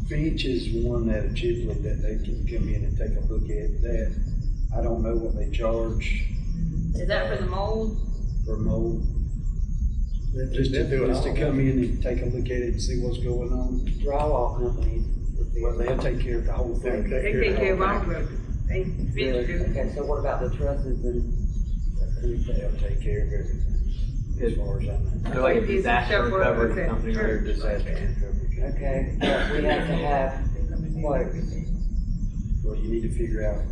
Finch is one out of Chipley that they can come in and take a look at that. I don't know what they charge Is that for the mold? for mold. Just to come in and take a look at it and see what's going on. drywall companies? Well, they'll take care of the whole thing. They take care of all of it. They finish it. Okay, so what about the trusses and? They'll take care of everything, as far as I know. They're like a Maybe it's disaster stuff where recovery it's at company, They're right? disaster recovery. Okay, but we have to have quotes. Well, you need to figure out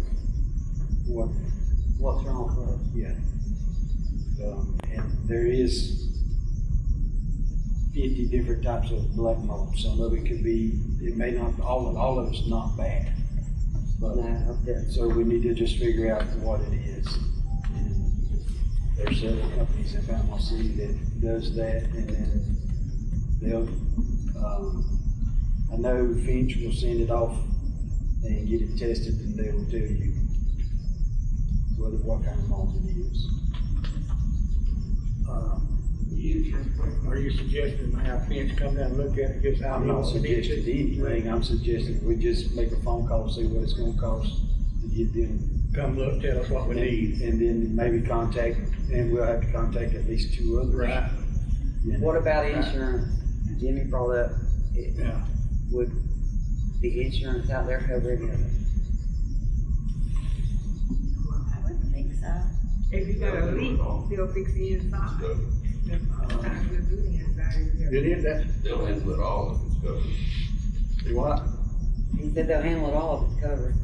What's wrong first? yeah. And there is 50 different types of black mold. Some of it could be, it may not, all of it's not bad. But, No, okay. so we need to just figure out what it is. And there's several companies in Panama City that does that, and then they'll, I know Finch will send it off and get it tested, and they will tell you. whether what kind of home it is. Are you suggesting have Finch come down and look at it, just how I'm he not wants it? suggesting anything, I'm suggesting we just make a phone call, see what it's gonna cost to get them. Come look, tell us what we need. And then maybe contact, and we'll have to contact at least 2 others. Right. You know. What about insurance? Jimmy brought up, Yeah. would the insurance out there cover it? I wouldn't think so. If you got a leak, they'll fix the inside. That's all time we'll do the inside. It is that, They'll handle it all if it's covered. see what? He said they'll handle it all if it's covered.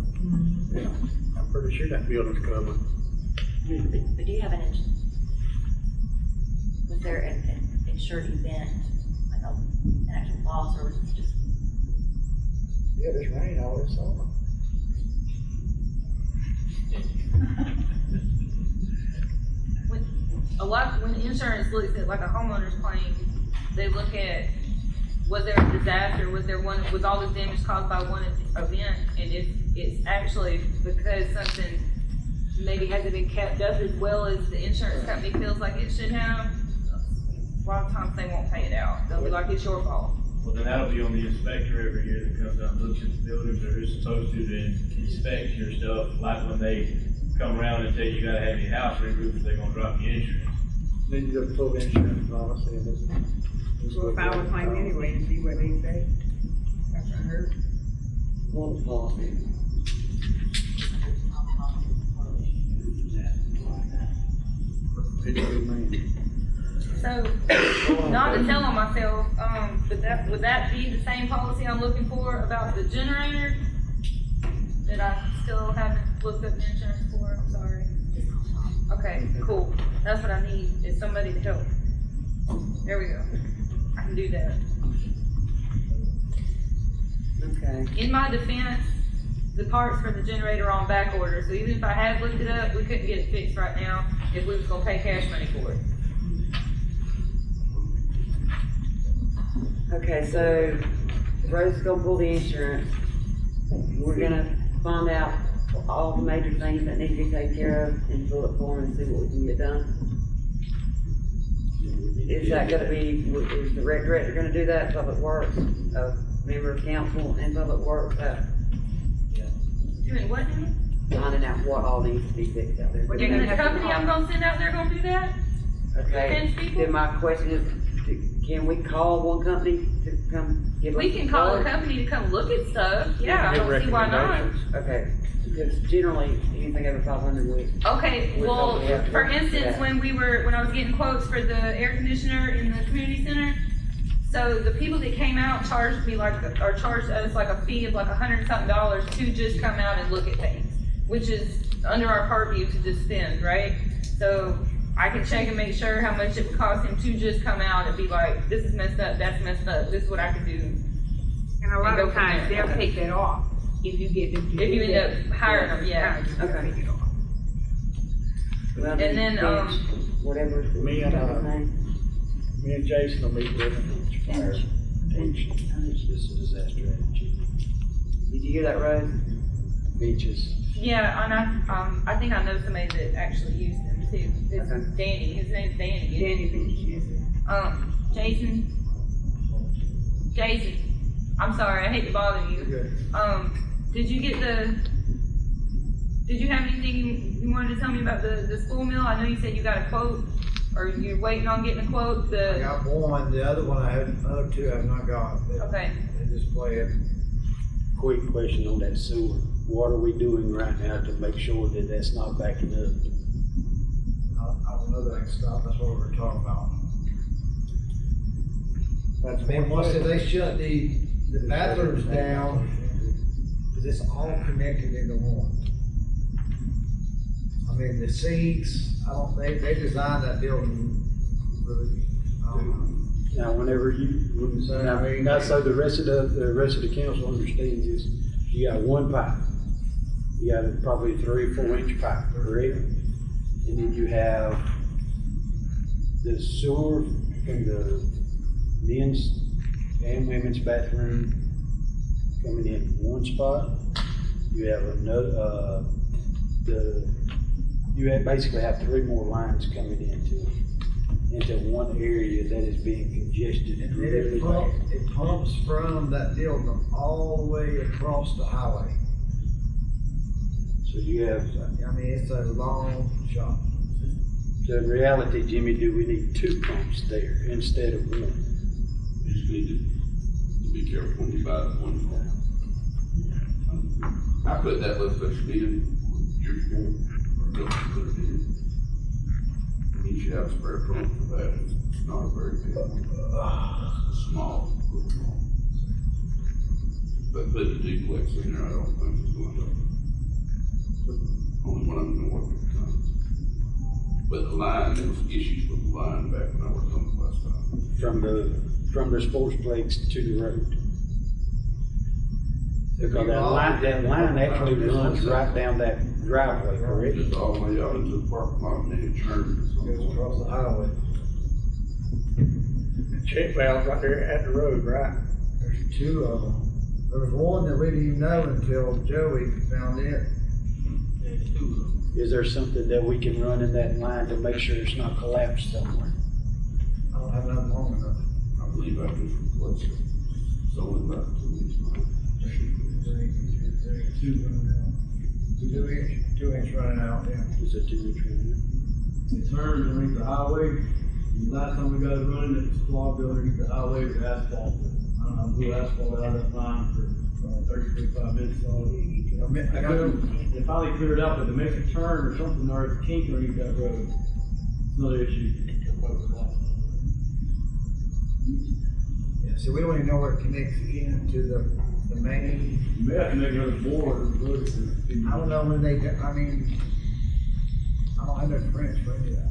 Yeah. I'm pretty sure that building's covered. But do you have was there an insured event, like an actual loss, or was it just? Yeah, this rain all this summer. When insurance looks at like a homeowner's claim, they look at, was there a disaster, was all this damage caused by one event? And if it's actually because something maybe hasn't been kept up as well as the insurance company feels like it should have, a lot of times they won't pay it out. They'll be like, it's your fault. Well, then that'll be on the inspector every year that comes down and looks at the buildings, or is supposed to inspect your stuff, like when they come around and tell you gotta have your house re-roofed, they're gonna drop your insurance. Then you just pull the insurance policy and this. So if I was claim anyway and see what they say. That's what I heard. What policy? So, not to tell on myself, but would that be the same policy I'm looking for about the generator? That I still haven't looked up the insurance for, I'm sorry. Okay, cool, that's what I need, is somebody to help. There we go, I can do that. Okay. In my defense, the parts for the generator are on back order, so even if I had looked it up, we couldn't get it fixed right now if we was gonna pay cash money for it. Okay, so Rose is gonna pull the insurance. We're gonna find out all the major things that need to be taken care of in bullet form and see what we can get done. Is that gonna be, is the rec director gonna do that, Public Works, a member of council and Public Works, Doing what now? finding out what all needs to be fixed out there? And the company I'm gonna send out there gonna do that? Okay, Defense people? then my question is, can we call one company to come give us? We can call a company to come look at stuff, yeah, I don't see why not. Okay, because generally, anything over 500 weeks. Okay, We well, probably have to for work with instance, that. when I was getting quotes for the air conditioner in the community center, so the people that came out charged me charged us like a fee of like $100 and something to just come out and look at things, which is under our purview to just spend, right? So I can check and make sure how much it would cost him to just come out and be like, this is messed up, that's messed up, this is what I can do. And a lot And go of from times there. they'll take that off if you get them to If you do end that. up hiring them, yeah. Okay. Take it off. Well, And then, whatever. Me and Jason will meet with him. This is a disaster strategy. Did you hear that, Rose? Beaches. Yeah, and I think I know somebody that actually used them too. It's Okay. Danny, his name's Danny. Danny Finch, yes. Jason, I'm sorry, I hate to bother you. Did you have anything you wanted to tell me about the spool mill? I know you said you got a quote, or you're waiting on getting a quote, I got one, the other one other two I have not got. Okay. They just play it. Quick question on that sewer. What are we doing right now to make sure that that's not backing up? I don't know that stuff, that's what we were talking about. That's Man, once they shut the bathrooms down, cause it's all connected into one. I mean, the seats, they designed that building really, Now, whenever so the rest of the council understands this, you got one pipe. You got probably 3 or 4 inch pipe, correct? And then you have the sewer from the men's and women's bathroom coming in one spot. You have another, the basically have 3 more lines coming into one area that is being congested And really bad. it pumps from that deal all the way across the highway. So you have, I mean, it's a long shot. so in reality, Jimmy, do we need 2 pumps there instead of 1? You just need to be careful when you buy the one car. I put that lift station in years ago, or built to put it in. You should have a spare pump for that. It's not a very big one. It's a small little pump. But put the duplex in there, I don't think it's going to. Only one I'm gonna work at the time. But the line, there was issues with the line back when I worked on the last time. From the sports plates to the road. Because that line actually runs right down that driveway, correct? Just all the way out into the parking lot and then it turns. Goes across the highway. Check valve right there at the road, right? There's 2 of them. There was one that we didn't even know until Joey found it. Is there something that we can run in that line to make sure it's not collapsed somewhere? I don't have nothing long enough. I believe I just replaced it. It's only about 2 weeks now. 2 inch running out, yeah. Is it 2 inch running? It turns underneath the highway. Last time we got it running, it was clogged underneath the highway with asphalt. I don't know, blew asphalt out of that line for 30, 45 minutes. So I couldn't, they finally cleared it out, but to make a turn or something, or it's a kink underneath that road. It's another issue. Yeah, so we don't even know where it connects into the main. You may have to make another board. I don't know when they, I mean, I don't have no French for any of that.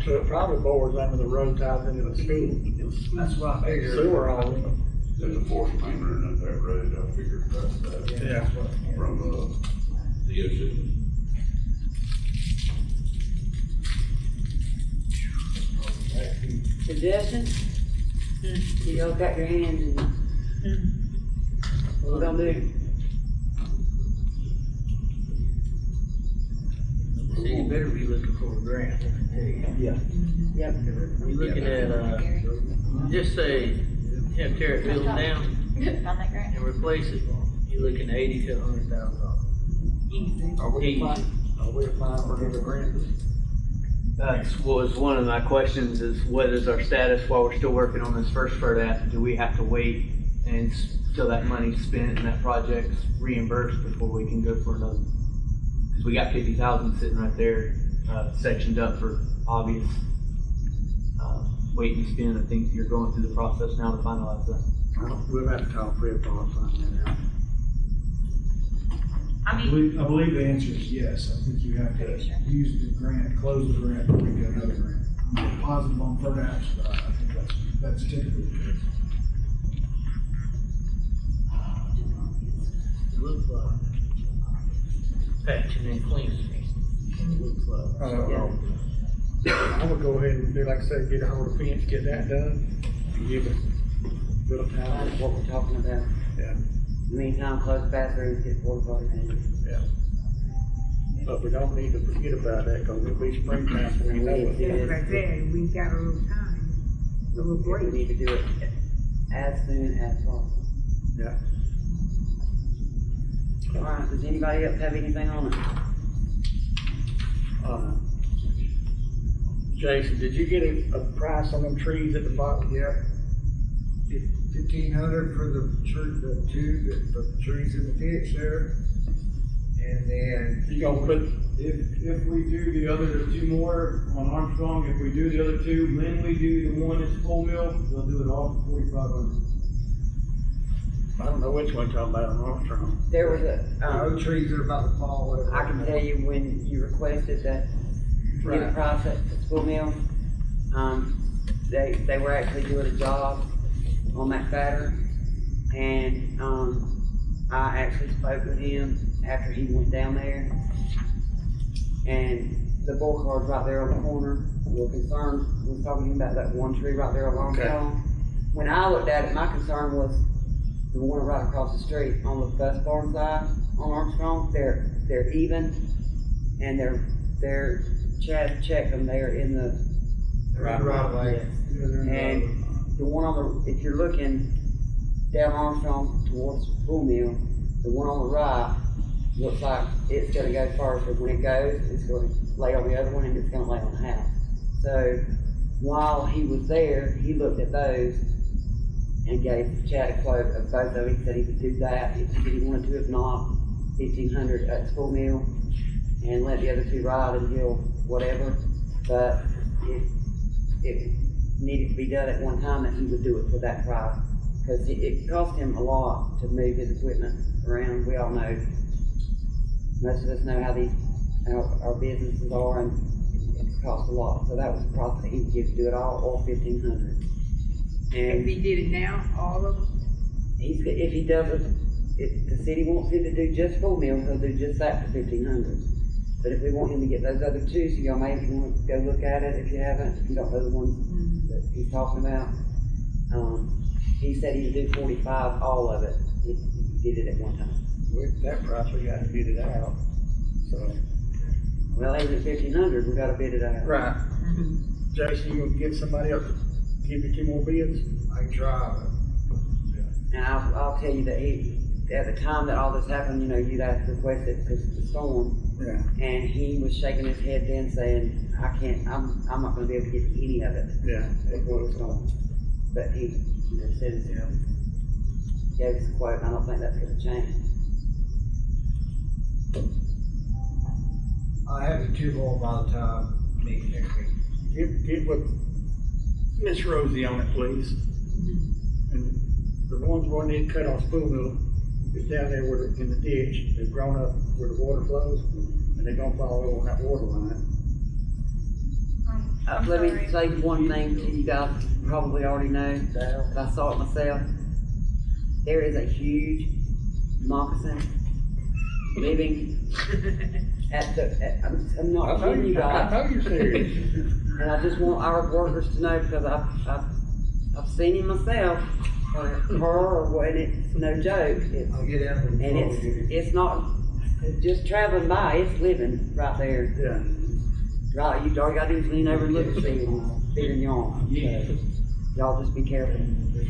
So it probably bores under the road ties into the school. That's what I figured. Sewer all in. There's a force main running up that road, I figured that's that. Yeah. From, the ocean. Suggestions? You all got your hands in. What we gonna do? So you better be looking for a grant, I can tell you. Yeah. Yep. You're looking at, just say, have tear it building down On that grant? and replace it, you're looking at $80,000 to $100,000. Easy. Are we Easy. applying for any grants? That was one of my questions, is what is our status while we're still working on this first FERDAP? Do we have to wait until that money's spent and that project's reimbursed before we can go for another? Because we got 50,000 sitting right there, sectioned up for obvious wait and spend. I think you're going through the process now to finalize that. We'll have to talk Fred Paul to find that out. I mean, I believe the answer is yes. I think you have to use the grant, close the grant, before we get another grant. I'm not positive on FERDAPs, but I think that's typically the case. It looks like patching and cleaning. It looks like. I'm gonna go ahead and do, like I said, get a hold of Fence, get that done, and give it a little That's time. what we're talking about. Yeah, Meantime, close the bathrooms, get water bottle hands. yeah. But we don't need to forget about that, cause it'll be springtime before you know it. That's what I said, we got a little time, a little We break. need to do it as soon as possible. Yeah. All right, does anybody else have anything on it? Jason, did you get a price on them trees at the bottom? Yep. 1,500 for the trees in the ditch there. And then, You gonna put, If we do the other 2 more on Armstrong, if we do the other 2, then we do the one at Full Mill, we'll do it all for 4,500. I don't know which one you're talking about on Armstrong. There was a, oak trees that are about to fall, whatever. I can tell you when you requested that, get a Right. price at the school mill, they were actually doing a job on that battery. And, I actually spoke with him after he went down there. And the bull card's right there on the corner. We're concerned, we was talking to him about that one tree right there along the Okay. wall. When I looked at it, my concern was the one right across the street on the bus barn side. on Armstrong, they're even, and they're check them, they're in the. Right away. And the one on the, if you're looking down Armstrong towards Bull Mill, the one on the right looks like it's gonna go first, but when it goes, it's gonna lay on the other one and it's gonna lay on the house. So while he was there, he looked at those and gave Chad a quote of both of them. He said he could do that if he wanted to, if not, 1,500 at School Mill and let the other two ride until whatever. But it needed to be done at one time, and he would do it for that price. Because it cost him a lot to move his equipment around. We all know, most of us know how our businesses are, and it costs a lot. So that was the price that he would give to do it all, or 1,500. If And he did it now, all of them? if he doesn't, if the city wants him to do just Full Mill, he'll do just that for 1,500. But if we want him to get those other two, so y'all maybe want to go look at it if you haven't, if you don't know the ones that he's talking about. He said he would do 45, all of it, if he did it at one time. With that price, we gotta bid it out, so. Well, even at 1,500, we gotta bid it out. Right. Jason, you gonna get somebody else to give you 2 more bids? I can try, but. And I'll tell you that at the time that all this happened, you'd asked to request it because of the storm. Yeah. And he was shaking his head then saying, I'm not gonna be able to get any of it. Yeah. Before it was gone. But he, said, gave us a quote, and I don't think that's gonna change. I have the 2 more by the time meeting next week. Get with Miss Rosie on it, please. And the ones where they cut off Spoon Mill is down there in the ditch. They've grown up where the water flows, and they're gonna follow on that water line. Let me say one thing to you guys, you probably already know, but I saw it myself. There is a huge moccasin living I'm not kidding you guys. I know you're serious. And I just want our workers to know, because I've seen him myself, or her, or when it's no joke. I'll get out of the And it's not just traveling by, it's living right there. Yeah. Right, you all you gotta do is lean over and look and see him, bigger than y'all. So, y'all just be careful. And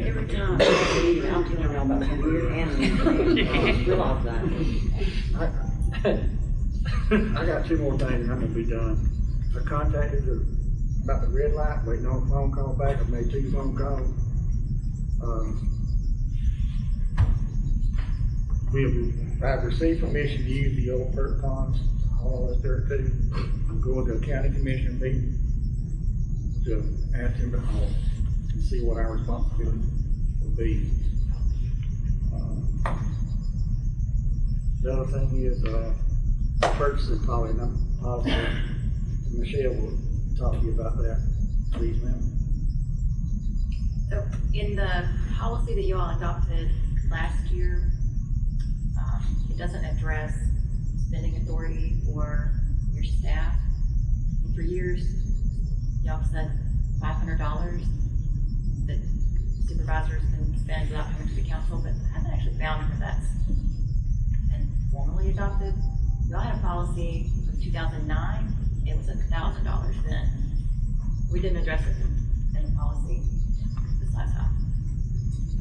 every time I'm telling y'all about some weird animals, I just realize that. I got 2 more things and I'm gonna be done. I contacted her about the red light, waiting on a phone call back. I made 2 phone calls. I've received permission to use the old perk ponds, all this dirt too. I'm going to a county commissioner meeting to ask him to call and see what our responsibility will be. The other thing is, purchasing policy. Michelle will talk to you about that, please, ma'am. So in the policy that you all adopted last year, it doesn't address spending authority for your staff. And for years, y'all said $500 that supervisors can spend without coming to the council, but I haven't actually found where that's been formally adopted. Y'all had a policy from 2009, it was $1,000 then. We didn't address it in the policy this last time.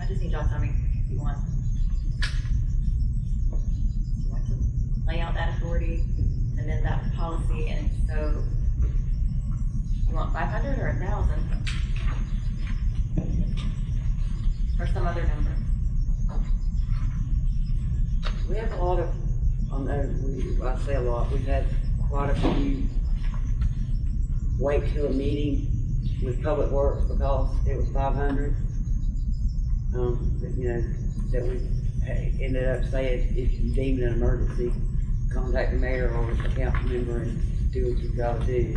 I just need y'all to tell me if you want to lay out that authority, amend that policy, and so you want 500 or 1,000? Or some other number? We have a lot of, I say a lot, we've had quite a few wait till a meeting with Public Works because it was 500. That we ended up saying, if you deem it an emergency, contact the mayor or the council member and do what you've gotta do.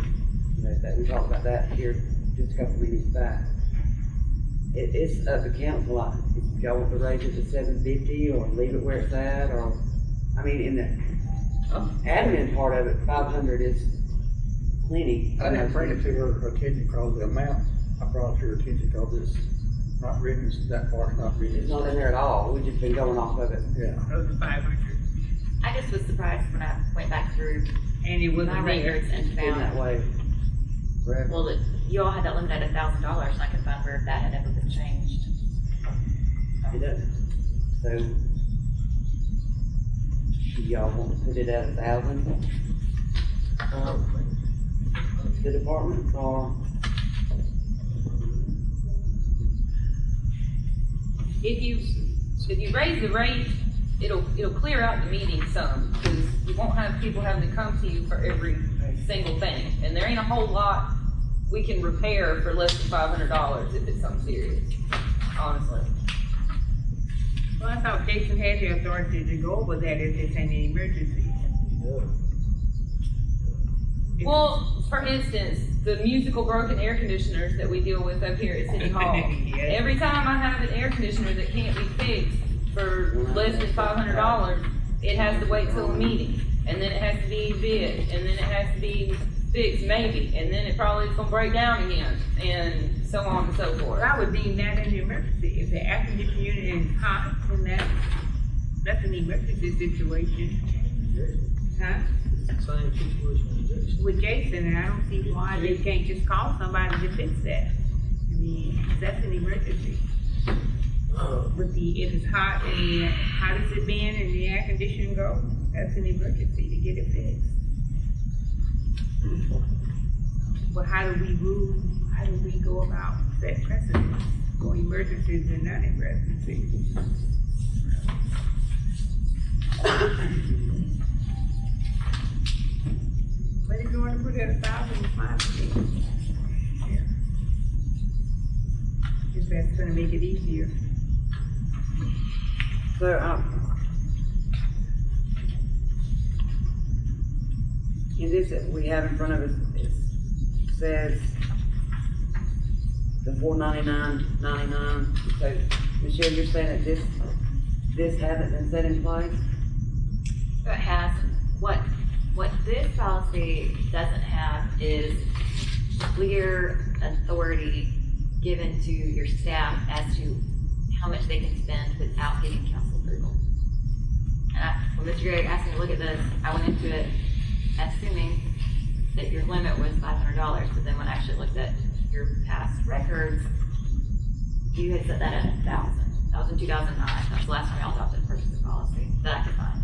That we talked about that here just a couple meetings back. It's up to council, if y'all want to raise it to 750 or leave it where it's at, or, in the admin part of it, 500 is plenty. I didn't bring it to her attention because the amount, I brought it to her attention because not written, that part's not written. It's not in there at all, we've just been going off of it. Yeah. Of the 500. I just was surprised when I went back through And it was my a there. records and It's been that found, way forever. well, that you all had that limit at $1,000, and I could find where that had ever been changed. It doesn't. So, do y'all want to put it at 1,000? The department, or? If you raise the rate, it'll clear out the meeting some, because you won't have people having to come to you for every single thing. And there ain't a whole lot we can repair for less than $500 if it's something serious, honestly. Well, I thought Jason had the authority to go over that if it's an emergency. Well, for instance, the musical broken air conditioners that we deal with up here at City Hall. Yeah. Every time I have an air conditioner that can't be fixed for less than $500, it has to wait till a meeting, and then it has to be bid, and then it has to be fixed maybe, and then it probably is gonna break down again, and so on and so forth. Well, I would deem that an emergency. If the air conditioning unit is hot, then that's an emergency situation. Huh? Same situation with Jason. With Jason, and I don't see why they can't just call somebody to fix that. I mean, that's an emergency. With if it's hot and the how does it been and the air conditioning go, that's an emergency to get it fixed. But how do we go about that precedent for emergencies and non-emergencies? But if you want to put it at 1,000, it's fine with me. Yeah. If that's gonna make it easier. So, in this that we have in front of us, it says the $499.99. So, Michelle, you're saying that this hasn't been set in place? It has, what this policy doesn't have is clear authority given to your staff as to how much they can spend without getting council approval. And when Mr. Gary asked me to look at this, I went into it assuming that your limit was $500, but then when I actually looked at your past records, you had set that at 1,000. That was in 2009, that's the last time y'all adopted a purchasing policy that I could find.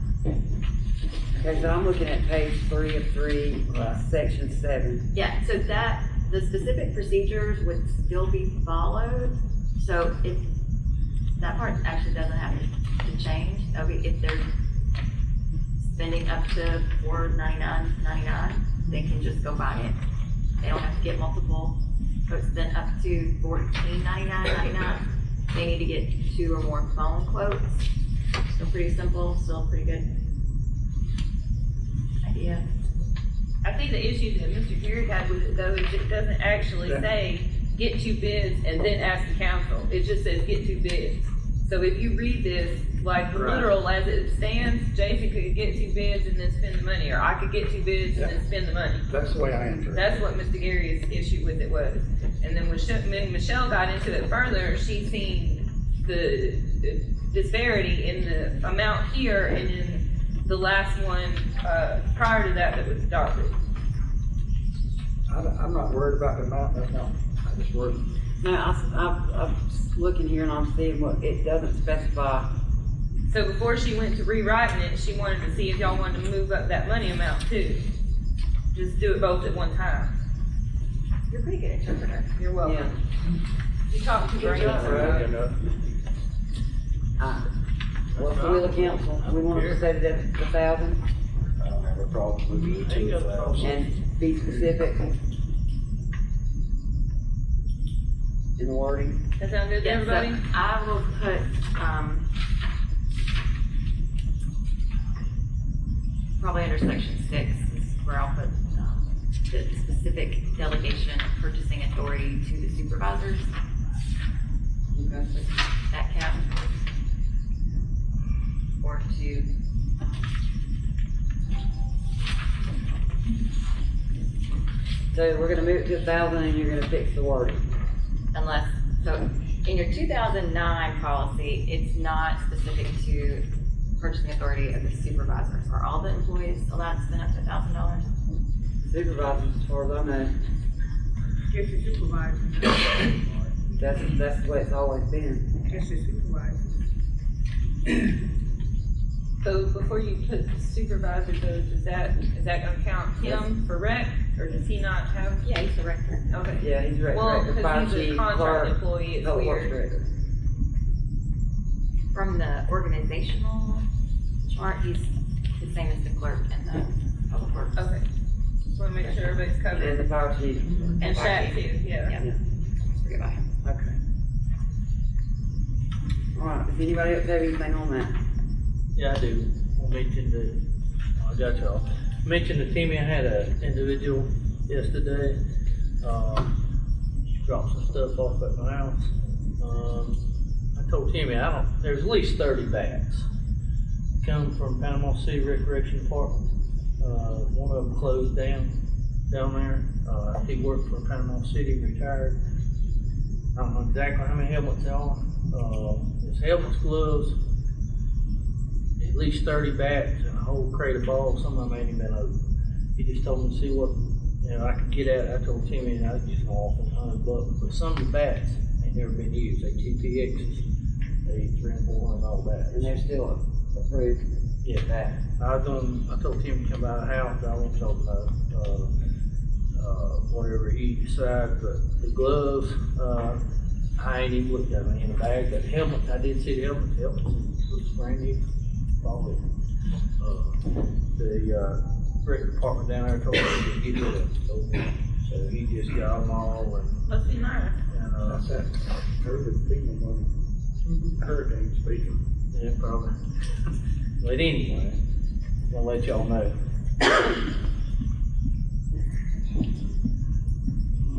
Okay, so I'm looking at page 3 of 3, section 7. Yeah, so the specific procedures would still be followed, so if, that part actually doesn't have to change. That'll be if they're spending up to $499.99, they can just go buy it. They don't have to get multiple quotes. Then up to $1499.99, they need to get 2 or more phone quotes. Still pretty simple, still pretty good idea. I think the issue that Mr. Gary had with it though is it doesn't actually say, get 2 bids and then ask the council. It just says, get 2 bids. So if you read this, like literal as it stands, Jason could get 2 bids and then spend the money, or I could get 2 bids and then spend the money. That's the way I interpret it. That's what Mr. Gary's issue with it was. And then when Michelle got into it further, she seen the disparity in the amount here and in the last one, prior to that was adopted. I'm not worried about the amount, that's not, I just worried. Now, I'm looking here and I'm seeing what, it doesn't specify. So before she went to rewriting it, she wanted to see if y'all wanted to move up that money amount too. Just do it both at one time. You're a pretty good interpreter. You're welcome. You talk to brain. What's the will of council? We want to set it at 1,000 I don't have a problem with it, 2,000. and be specific in the wording. That sound good to Yes, so everybody? I will put, probably under section 6 is where I'll put, the specific delegation of purchasing authority to the supervisors. Okay. That cap. Or to, So we're gonna move it to 1,000 and you're gonna fix the wording. unless, so In your 2009 policy, it's not specific to purchasing authority of the supervisors. Are all the employees allowed to spend up to $1,000? Supervisors, as far as I know, Just the supervisor, that's the way it's always been. just the supervisor. So before you put the supervisor goes, is that gonna count him for rec, or does he not have? Yeah, he's the director. Okay. Yeah, he's Well, director, fire because he's a chief, contract clerk, employee, it's public works weird. director. From the organizational chart, he's the same as the clerk and the public works. Okay. Just wanna make sure everybody's And the covered. fire chief. And Shat too, yeah. Yeah. Forget about him. Okay. All right, does anybody else have anything on that? Yeah, I do. I mentioned I got y'all. Mentioned to Timmy, I had an individual yesterday, dropped some stuff off at my house. I told Timmy, there's at least 30 bats. Come from Panama City Recreation Department. One of them closed down there. He worked for Panama City, retired. I don't know exactly how many helmets there are. There's helmets, gloves, at least 30 bats and a whole crate of balls. Some of them ain't even been opened. He just told me to see what I could get at. I told Timmy I was just going off $100, but some of the bats ain't never been used. They TPXs, they $300 and $400 bats. And they're still approved. Yeah, That. I told Tim to come by the house. I won't talk about whatever he decides. But the gloves, I ain't even looked at them in the bag. But helmets, I did see the helmets. Helmets looks brand new. Probably. The rec department down there told me to get rid of them. So he just got them all and. Must be nice. That's that urban feeling on hurricane speaking. Yeah, probably. But anyway, I'll let y'all know.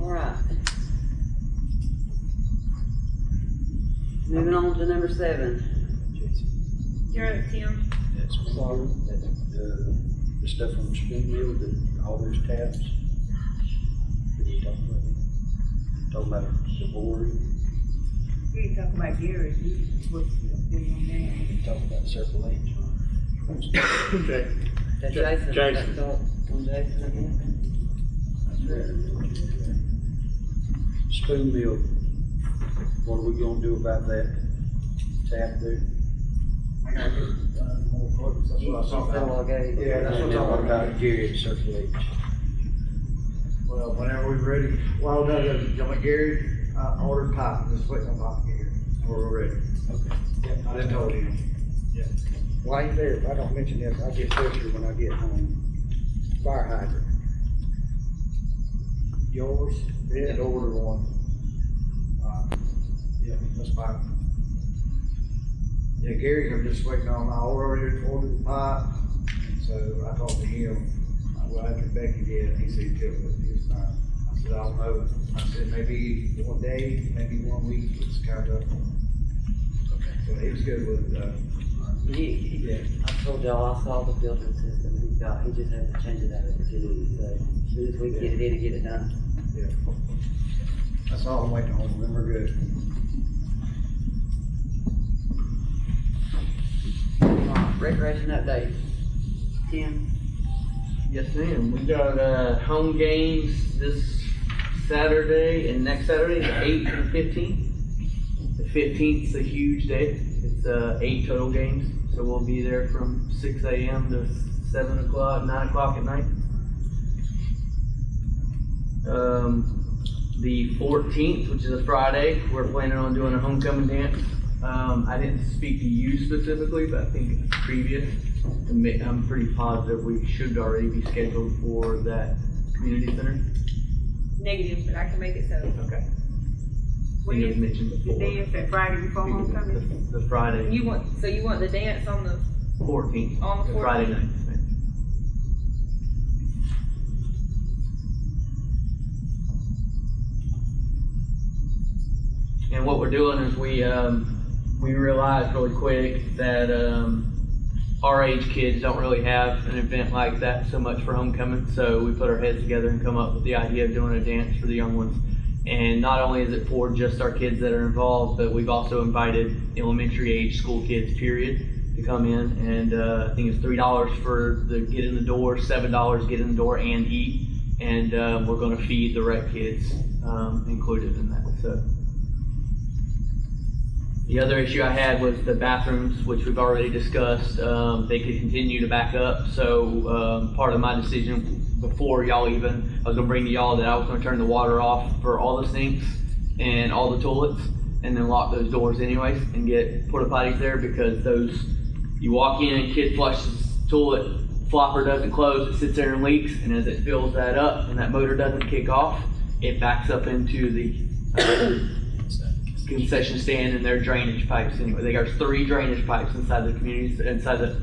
All right. Moving on to number 7. You're at Tim. That's the stuff on the spoon mill, all those tabs. What are you talking about? Talking about the board, We ain't talking about Gary, he was sitting on there. talking about Circle H. Okay. That's Jason. Jason. That's all on Jason again. Spoon mill, what are we gonna do about that tab there? I gotta get more quotes, that's what I was talking about. Yeah, that's what I'm And then what talking about. about Gary at Circle H? Well, whenever we're ready, well, no, Gary, I ordered pipe, just waiting on pipe here, we're ready. Okay. I done told him. While he's there, if I don't mention this, I'll get picture when I get home. Fire hydrant. Yours? Yeah. And order one. Yeah, that's fine. Yeah, Gary, I'm just waiting on, I already ordered the pipe, so I talked to him, well, after Becky did, he said he'd it, he was fine. I said, I don't know, I said, maybe one day, maybe 1 week, it's kind of, so he was good with, Yeah, I told y'all, I saw the filtering system he just had to change it out every 2 weeks, so as soon as we get it in and get it done. yeah. That's all I'm waiting on, then we're good. Recreation update. Tim? Yes, ma'am. We got home games this Saturday and next Saturday, the 8th and 15th. The 15th is a huge day. It's 8 total games, so we'll be there from 6 a.m. to 7 o'clock, 9 o'clock at night. The 14th, which is a Friday, we're planning on doing a homecoming dance. I didn't speak to you specifically, but I think it's previous. I'm pretty positive we should already be scheduled for that community center. Negative, but I can make it so. Okay. When It was mentioned The before. dance that Friday before homecoming? The Friday. You want the dance on the 14th. On the Friday 14th. night. And what we're doing is we realized really quick that our age kids don't really have an event like that so much for homecoming. So we put our heads together and come up with the idea of doing a dance for the young ones. And not only is it for just our kids that are involved, but we've also invited elementary age school kids, period, to come in. And I think it's $3 for the get in the door, $7 get in the door and eat. And we're going to feed the rec kids included in that. So the other issue I had was the bathrooms, which we've already discussed. They could continue to back up. So part of my decision before y'all even, I was gonna bring to y'all that I was gonna turn the water off for all the sinks and all the toilets, and then lock those doors anyways and get porta potties there, because those, you walk in, kid flushes toilet, flopper doesn't close, it sits there and leaks, and as it fills that up and that motor doesn't kick off, it backs up into the concession stand and their drainage pipes. Anyway, they got 3 drainage pipes inside the inside the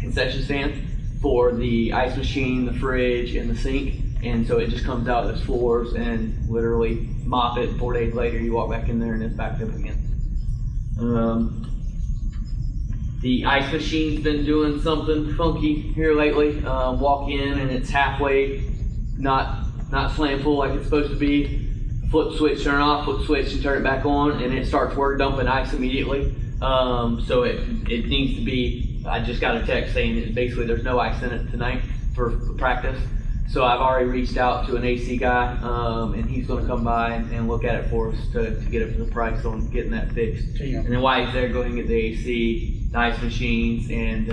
concession stand for the ice machine, the fridge, and the sink. And so it just comes out of those floors and literally mop it. 4 days later, you walk back in there and it's backed up again. The ice machine's been doing something funky here lately. Walk in and it's halfway, not slam full like it's supposed to be. Flip switch, turn off, flip switch and turn it back on, and it starts dumping ice immediately. So it needs to be, I just got a text saying that basically there's no ice in it tonight for practice. So I've already reached out to an AC guy, and he's gonna come by and look at it for us to get up to the price on getting that fixed. And then while he's there, go ahead and get the AC, the ice machines, and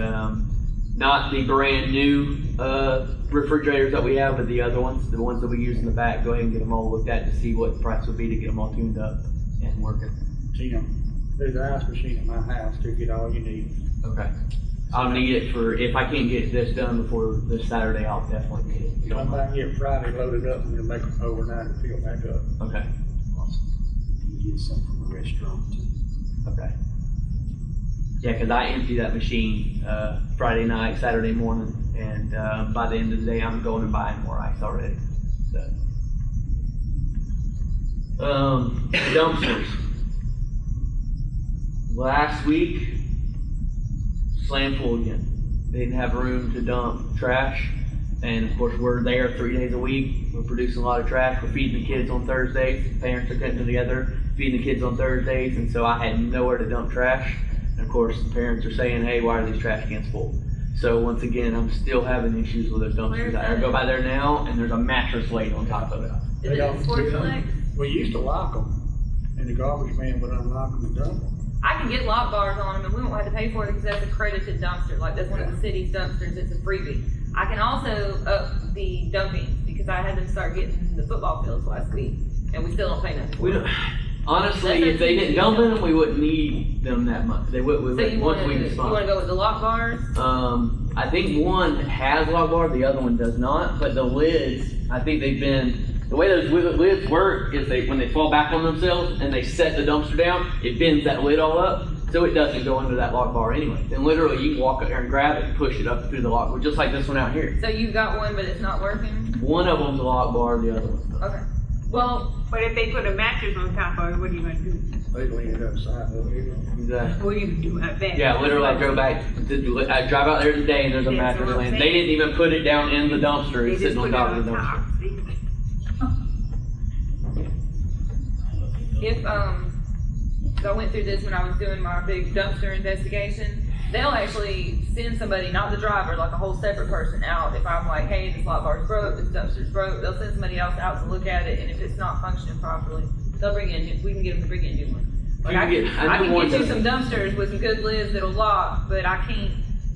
not the brand new refrigerators that we have, but the other ones, the ones that we use in the back. Go ahead and get them all looked at to see what the price would be to get them all tuned up and working. Tim, there's an ice machine at my house to get all you need. Okay. I'll need it for, if I can't get this done before this Saturday, I'll definitely need it. You don't mind get Friday loaded up and we'll make them overnight and fill back up. Okay. Awesome. You can get some from the restaurant too. Okay. Yeah, because I empty that machine Friday night, Saturday morning, and by the end of the day, I'm going and buying more ice already. So, dumpsters. Last week, slam full again. They didn't have room to dump trash, and of course we're there 3 days a week. We're producing a lot of trash. We're feeding the kids on Thursdays. Parents are getting together, feeding the kids on Thursdays, and so I had nowhere to dump trash. And of course, the parents are saying, "Hey, why are these trash cans full?" So once again, I'm still having issues with those dumpsters. I go by there now, and there's a mattress laid on top of it. Is it Sportsplex? We used to lock them, and the garbage man would unlock them and dump them. I can get lock bars on them, and we won't have to pay for it because that's a credited dumpster. Like, that's one of the city's dumpsters. It's a freebie. I can also up the dumping because I had them start getting the football fields last week, and we still don't pay nothing. We don't. Honestly, if they didn't dump them, we wouldn't need them that much. They would. So you want to go with the lock bars? I think one has lock bar, the other one does not. But the lids, I think they've been. The way those lids work is when they fall back on themselves and they set the dumpster down, it bends that lid all up, so it doesn't go under that lock bar anyway. Then literally you can walk up there and grab it and push it up through the lock bar, just like this one out here. So you've got one, but it's not working? One of them's a lock bar, the other one's not. Okay. Well, but if they put a mattress on top of it, what are you gonna do? They lean it upside down. Exactly. What are you gonna do about that? Yeah, literally I drove back, I drive out there today and there's a That's mattress what I'm laying. They saying. didn't even put it down in the dumpster, They it's just sitting on put it top of the on dumpster. top. See? if, I went through this when I was doing my big dumpster investigation, they'll actually send somebody, not the driver, like a whole separate person out. If I'm like, hey, this lock bar's broke, this dumpster's broke, they'll send somebody else out to look at it, and if it's not functioning properly, they'll bring in, we can get them to bring in a new one. Like I can get you some dumpsters with some good lids that'll lock, but I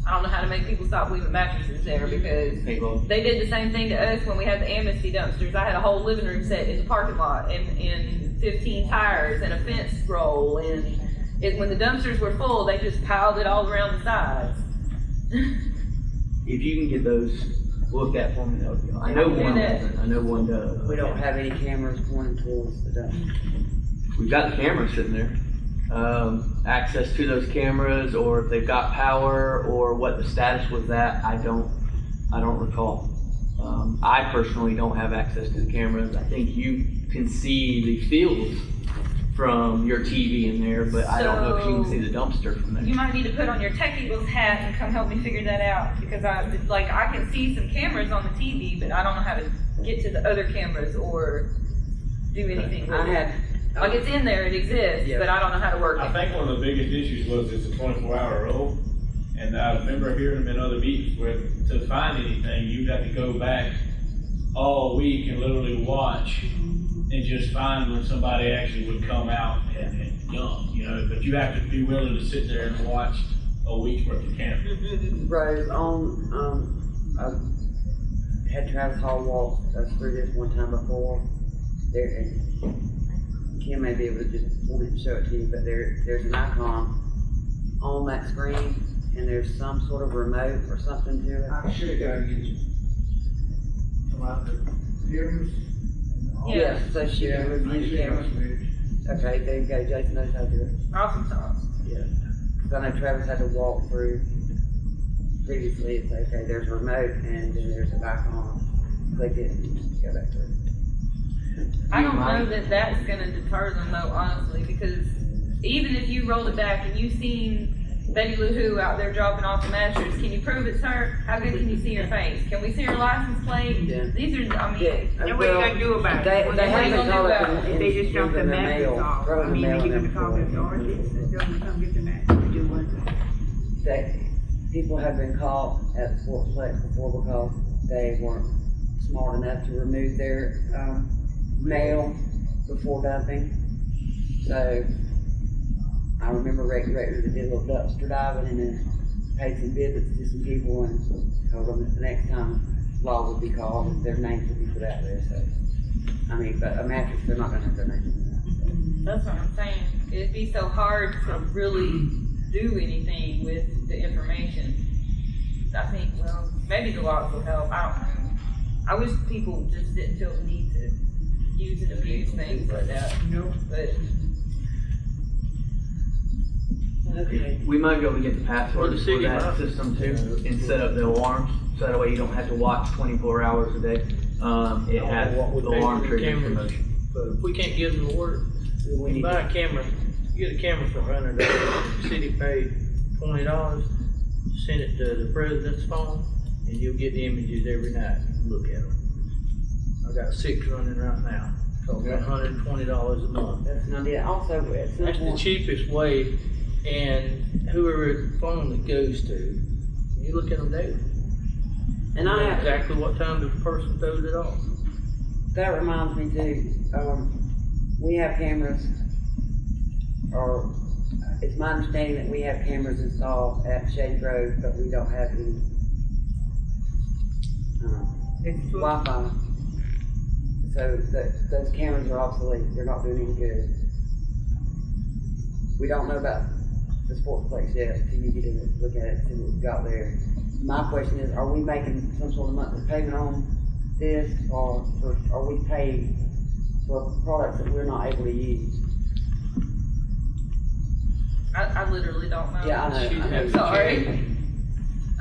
don't know how to make people stop leaving mattresses there because they did the same thing to us when we had the Amnesty dumpsters. I had a whole living room set in the parking lot and 15 tires and a fence roll, and when the dumpsters were full, they just piled it all around the sides. If you can get those looked at for me, that would be awesome. I know one doesn't, I know one does. We don't have any cameras pointing towards the dump. We've got the cameras sitting there. Access to those cameras, or if they've got power, or what the status was that, I don't recall. I personally don't have access to the cameras. I think you can see the fields from your TV in there, but I don't know if you can see the dumpster from there. You might need to put on your Tech Eagles hat and come help me figure that out, because I can see some cameras on the TV, but I don't know how to get to the other cameras, or do anything with I it. had, Like, it's in there, it exists, Yeah. but I don't know how to work I it. think one of the biggest issues was it's a 24-hour rule. And I remember hearing them in other meetings where to find anything, you got to go back all week and literally watch and just find when somebody actually would come out and jump, you know, but you have to be willing to sit there and watch a week's worth of cameras. Rose, I had Travis Hall walk us through this one time before. There, and Kim may be able to just point it and show it to you, but there's an icon on that screen, and there's some sort of remote or something to it. I should have got to get you. Come out the cameras. Yeah, so she can review the camera. Okay, there you go, Jason knows how to do it. Awesome sauce. Yeah. Cause I know Travis had to walk through previously, it's okay, there's a remote and then there's an icon. Click it and go back through. I don't know that that's gonna deter them though, honestly, because even if you rolled it back and you seen Betty Lou Who out there dropping off the mattress, can you prove it's her? How good can you see her face? Can we see her license plate? Yeah. These are, I mean, And what you gonna do about it? They what you haven't gonna do called about it it? in- They just dropped the in their mattress mail, off. throw I in the mean, mail are you and gonna call the everything. authorities and tell them to come get the mattress to do what? That people have been caught at the sportsplex before because they weren't smart enough to remove their, mail before dumping. So, I remember Rick that did a little dumpster diving and then paid some visits to some people and told them that the next time law would be called, and their names would be put out there, so. I mean, but a mattress, they're not gonna have their names in that, that's what I'm saying. It'd be so hard to really do anything with the information. I think, well, maybe the laws will help, I don't know. I wish people just didn't feel the need to use and abuse things like that, but. Okay. We might be able to get the Or the password for city that might. system too, and set up the alarms, so that way you don't have to watch 24 hours a day. It has What would the pay alarm for the triggers cameras? promotion. But if we can't get them to work, We you need buy to- a camera, you get a camera for $100, the city paid $20, send it to the president's phone, and you'll get the images every night, look at them. I got 6 running right now, cost me $120 a month. That's an idea, also, at some That's the point, cheapest way, and whoever phone it goes to, you look at them daily. and You I know have, exactly what time the person throws it off. that reminds me too, we have cameras, or it's my understanding that we have cameras installed at Shady Grove, but we don't have any, Wi-Fi. So those cameras are obsolete, they're not doing any good. We don't know about the sportsplex yet, until you get in and look at it, see what we've got there. My question is, are we making some sort of monthly payment on this, or are we paying for products that we're not able to use? I literally don't know. Yeah, I know. I'm sorry.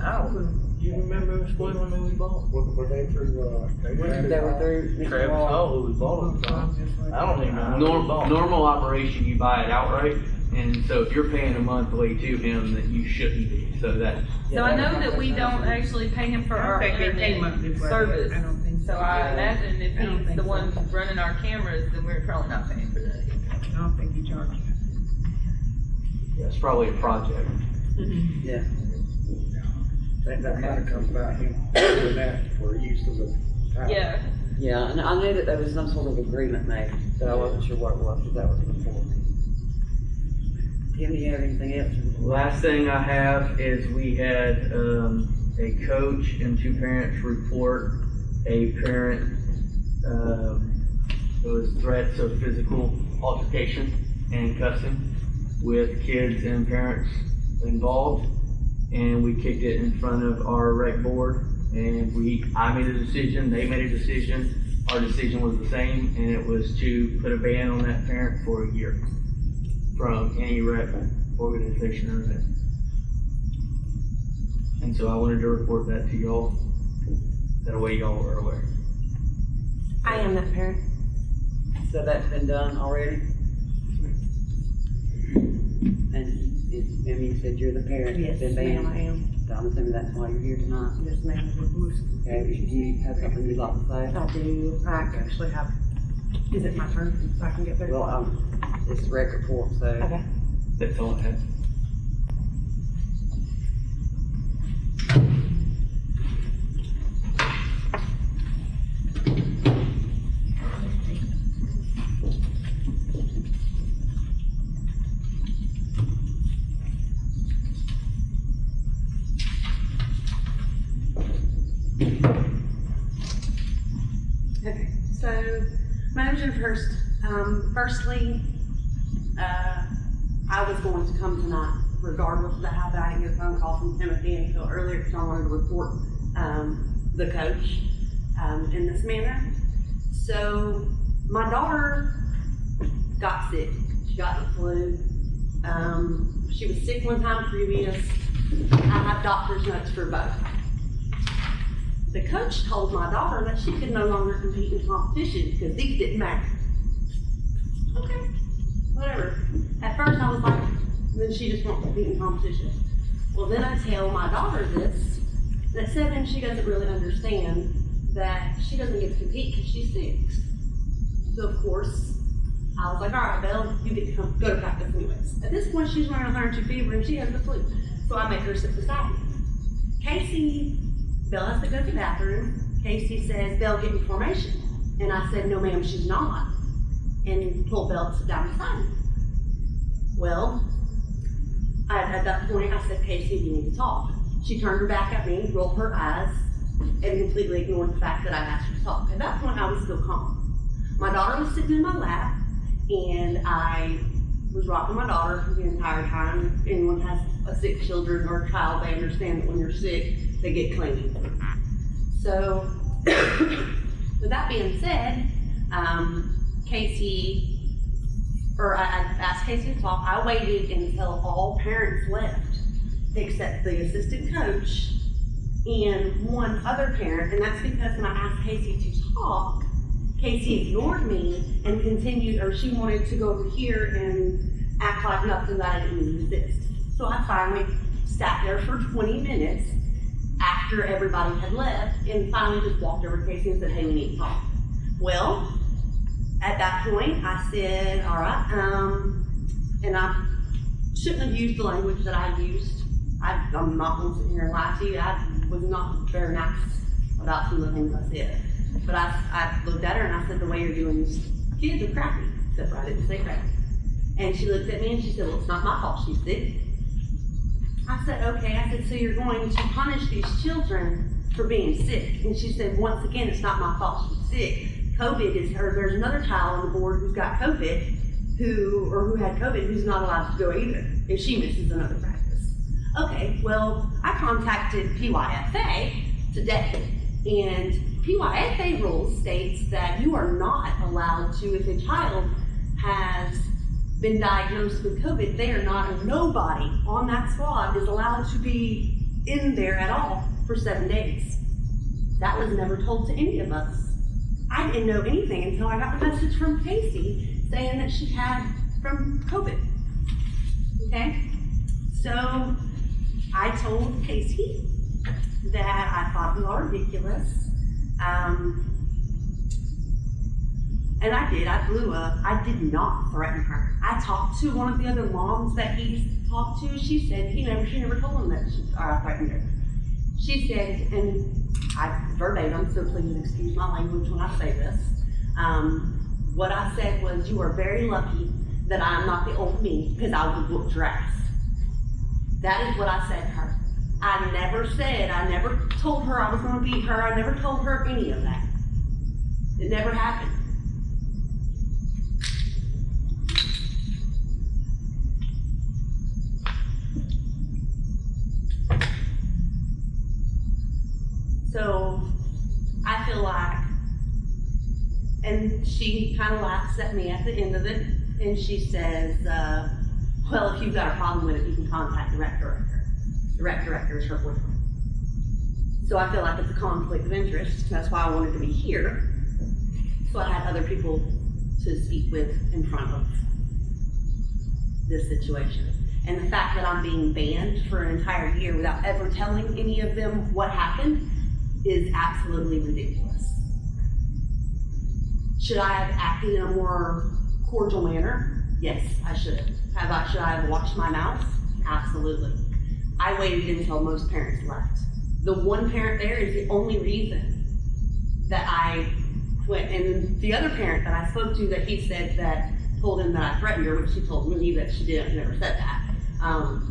I don't, you remember us when we bought? Were they through, They were through Mr. Travis Wall. Hall, who we bought them from. I don't even know. who we bought 'em. Normal operation, you buy it outright, and so if you're paying a monthly to him, that you shouldn't be, so that. So I know that we don't actually pay him for I don't our think they pay internet monthly for that. service. I don't think So I imagine if I don't he's think the so. one running our cameras, then we're probably not paying for that. I don't think you charge. It's probably a project. Yeah. that might have come about him doing that for use of the tower. Yeah, Yeah, and I knew that there was some sort of agreement made, but I wasn't sure what it was, because that was before me. Tim, do you have anything else? Last thing I have is we had, a coach and 2 parents report a parent, there was threats of physical altercation and cussing with kids and parents involved. And we kicked it in front of our rec board, and I made a decision, they made a decision. Our decision was the same, and it was to put a ban on that parent for a year from any rec organization or event. And so I wanted to report that to y'all, that way y'all are aware. I am that parent. So that's been done already? And you said you're the parent that's been banned? I am. So I'm assuming that's why you're here tonight? Yes, ma'am. Okay, do you have something you'd like to say? I do. I actually have Is it my turn, so I can get through? Well, it's record for, so. Okay. That's all I had. Okay, so my motion first, firstly, I was going to come tonight regardless of the how I didn't get a phone call from Timothy until earlier because I wanted to report, the coach, in this manner. So my daughter got sick. She got the flu. She was sick one time previous. I have doctor's notes for both. The coach told my daughter that she could no longer compete in competition because these didn't matter. Okay, whatever. At first I was like, then she just won't compete in competition. Well, then I tell my daughter this, and at 7 she doesn't really understand that she doesn't get to compete because she's 6. So of course, I was like, all right, Belle, you get to go to practice anyways. At this point, she's running 102 fever and she has the flu. So I make her sit beside me. Casey, Belle has to go to the bathroom. Casey says, Belle, get in formation. And I said, no ma'am, she's not. And told Belle to sit down beside me. Well, at that point, I said, Casey, you need to talk. She turned her back at me, rolled her eyes, and completely ignored the fact that I asked her to talk. At that point, I was still calm. My daughter was sitting in my lap, and I was rocking my daughter the entire time. If anyone has a sick children or a child, they understand that when you're sick, they get clingy. So, with that being said, I asked Casey to talk. I waited until all parents left, except the assistant coach and one other parent, and that's because when I asked Casey to talk, Casey ignored me and continued, or she wanted to go over here and act like nothing, that I didn't even exist. So I finally sat there for 20 minutes after everybody had left and finally just walked over to Casey and said, hey, we need to talk. Well, at that point, I said, all right, and I shouldn't have used the language that I used. I'm not going to sit here and lie to you. I was not very nice about some of the things I said. But I looked at her and I said, the way you're doing these kids are crappy. Except for I didn't say crappy. And she looked at me and she said, well, it's not my fault she's sick. I said, okay. I said, so you're going to punish these children for being sick. And she said, once again, it's not my fault she's sick. COVID is her. There's another child on the board who's got COVID, who had COVID, who's not allowed to go either if she misses another practice. Okay, well, I contacted PYFA today, and PYFA rules states that you are not allowed to, if a child has been diagnosed with COVID, they are not, nobody on that squad is allowed to be in there at all for 7 days. That was never told to any of us. I didn't know anything until I got the message from Casey saying that she had from COVID. Okay? So I told Casey that I thought it was all ridiculous. And I did. I blew up. I did not threaten her. I talked to one of the other moms that he's talked to. She said she never told him that I threatened her. She said, and I verbatim, so please excuse my language when I say this. What I said was, you are very lucky that I'm not the old me, because I would have whooped your ass. That is what I said to her. I never told her I was going to beat her. I never told her any of that. It never happened. So I feel like, and she kind of laughs at me at the end of it, and she says, well, if you've got a problem with it, you can contact the rec director. The rec director is her boyfriend. So I feel like it's a conflict of interest. That's why I wanted to be here. So I had other people to speak with in front of this situation. And the fact that I'm being banned for an entire year without ever telling any of them what happened is absolutely ridiculous. Should I have acted in a more cordial manner? Yes, I should have. Should I have watched my mouth? Absolutely. I waited until most parents left. The one parent there is the only reason that I went, and the other parent that I spoke to that he said that told him that I threatened her, which she told me that she didn't, never said that,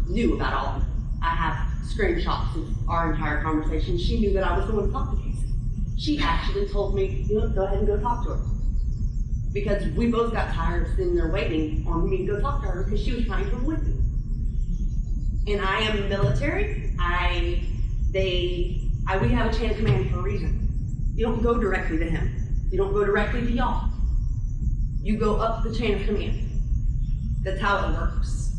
knew about all of it. I have screenshots of our entire conversation. She knew that I was going to talk to Casey. She actually told me, you know, go ahead and go talk to her. Because we both got tired of sitting there waiting on me to go talk to her because she was trying to avoid me. And I am military. We have a chain of command for a reason. You don't go directly to him. You don't go directly to y'all. You go up the chain of command. That's how it works.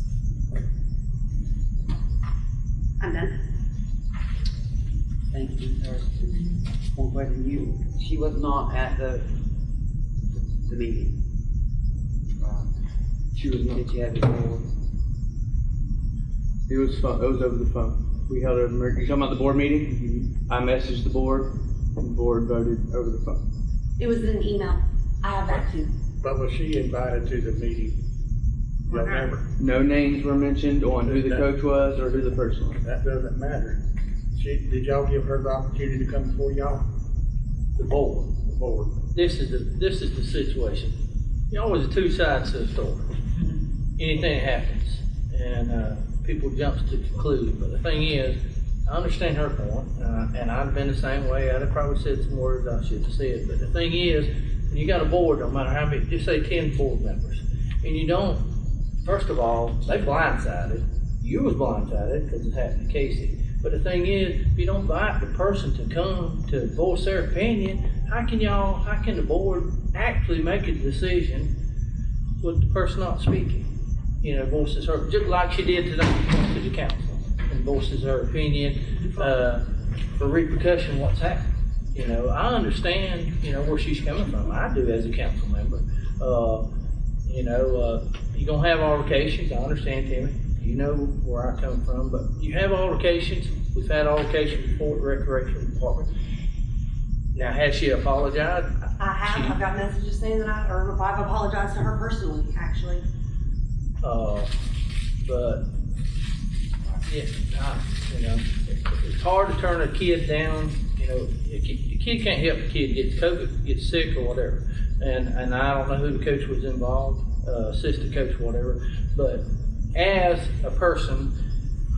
I'm done. Thank you, sir. One question, she was not at the meeting. She was not. Did you have it before? It was fun. It was over the phone. We held an emergency. You talking about the board meeting? I messaged the board, and the board voted over the phone. It was in an email. I have that too. But was she invited to the meeting? You don't remember? No names were mentioned on who the coach was or who the person was. That doesn't matter. Did y'all give her the opportunity to come before y'all? The board. The board. This is the situation. You know, always two sides to the story. Anything happens, and people jump to conclude. But the thing is, I understand her point, and I've been the same way. I'd have probably said some words I shouldn't have said. But the thing is, when you got a board, no matter how many, just say 10 board members, and you don't. First of all, they blindsided. You was blindsided because it happened to Casey. But the thing is, if you don't invite the person to come to voice their opinion, how can the board actually make a decision with the person not speaking? You know, voices her, just like she did to the council, and voices her opinion, for repercussion what's happened. You know, I understand, you know, where she's coming from. I do as a council member. You're gonna have altercations, I understand, Timmy. You know where I come from, but you have altercations. We've had altercations before at the recreation department. Now, has she apologized? I have. I've got messages saying that I've apologized to her personally, actually. But yeah, it's hard to turn a kid down. You know, a kid can't help a kid get COVID, get sick or whatever. And I don't know who the coach was involved, assistant coach, whatever. But as a person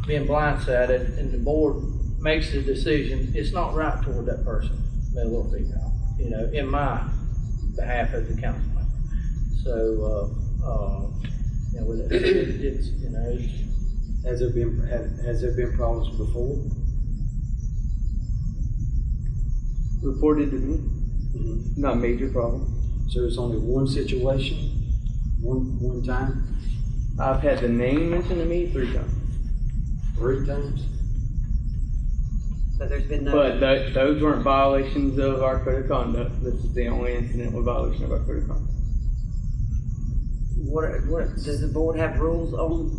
being blindsided and the board makes the decision, it's not right toward that person, male or female, you know, in my behalf as a council member. So, it's, you know. Has there been problems before? Reported to me. Mm-hmm. Not a major problem. So it's only one situation, one time? I've had the name mentioned to me 3 times. 3 times? But there's been no. But those weren't violations of our code of conduct. This is the only incident with violation of our code of conduct. What does the board have rules on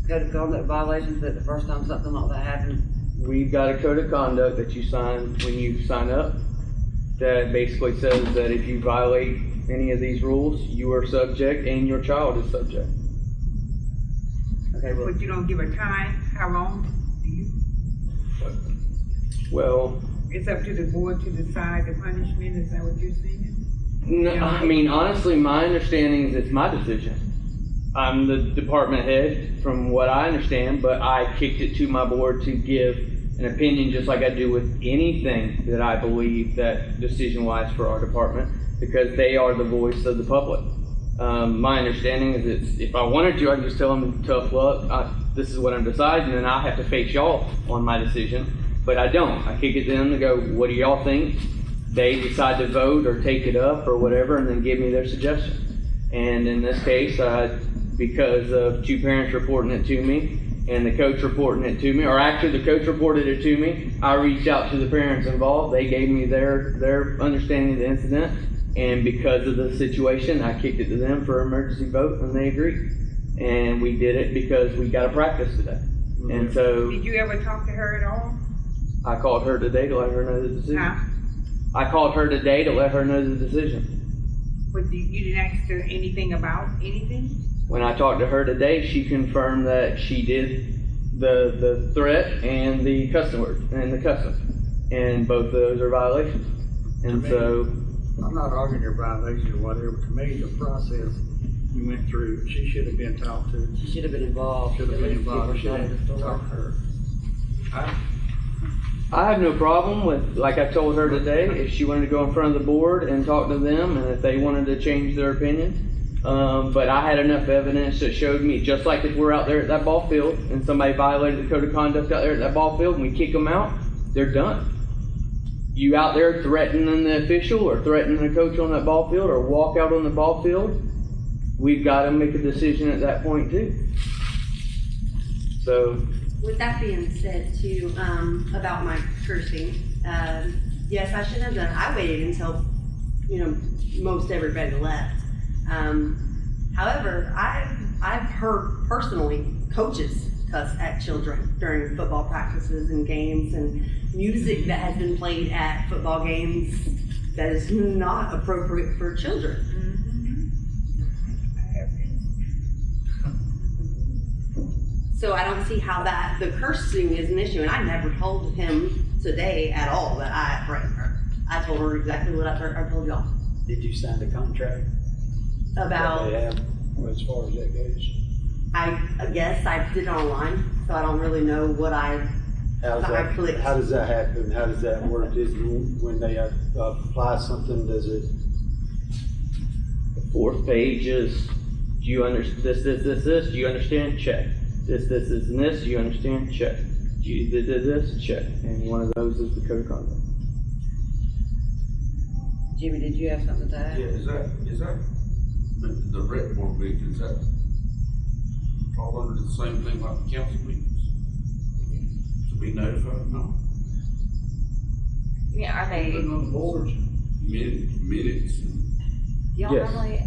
code of conduct violations that the first time something like that happens? We've got a code of conduct that you sign when you sign up that basically says that if you violate any of these rules, you are subject and your child is subject. Okay, well, But you don't give a time, how long do you? Well, It's up to the board to decide the punishment, is that what you're saying? no, I mean, honestly, my understanding is it's my decision. I'm the department head from what I understand, but I kicked it to my board to give an opinion just like I do with anything that I believe that decision-wise for our department, because they are the voice of the public. My understanding is if I wanted to, I could just tell them tough luck, this is what I'm deciding, and I have to face y'all on my decision, but I don't. I kick it to them to go, what do y'all think? They decide to vote or take it up or whatever, and then give me their suggestion. And in this case, because of 2 parents reporting it to me and the coach reporting it to me, or actually the coach reported it to me, I reached out to the parents involved. They gave me their understanding of the incident, and because of the situation, I kicked it to them for an emergency vote, and they agreed. And we did it because we got to practice today. And so Did you ever talk to her at all? I called her today to let her know the decision. Huh? I called her today to let her know the decision. But you didn't ask her anything about anything? When I talked to her today, she confirmed that she did the threat and the cussing word and the cussing, and both of those are violations. And so, I'm not arguing your violation or whatever. To me, the process you went through, she should have been talked to. She should have been involved. Should have been involved. Should At least have give her talked to her. I have no problem with, like I told her today, if she wanted to go in front of the board and talk to them, and if they wanted to change their opinion. But I had enough evidence that showed me, just like if we're out there at that ball field and somebody violated the code of conduct out there at that ball field and we kick them out, they're done. You out there threatening the official or threatening the coach on that ball field or walk out on the ball field, we've got to make a decision at that point too. So. With that being said too, about my cursing, yes, I should have done, I waited until, most everybody left. However, I've heard personally coaches cuss at children during football practices and games, and music that has been played at football games that is not appropriate for children. So I don't see how the cursing is an issue, and I never told him today at all that I threatened her. I told her exactly what I told y'all. Did you sign the contract? About, That they have, as far as that goes? I guess I did it online, so I don't really know what I clicked. How does that happen? How does that work? Is when they apply something, does it? The fourth page is, do you understand this, do you understand? Check. This, and this, do you understand? Check. Do you did this? Check. And one of those is the code of conduct. Jimmy, did you have something to add? Yeah, is that the rec board meeting, is that fall under the same thing like the council meetings? To be notified? No. Yeah, are they, Putting on the boards. Minutes. do y'all Yes. normally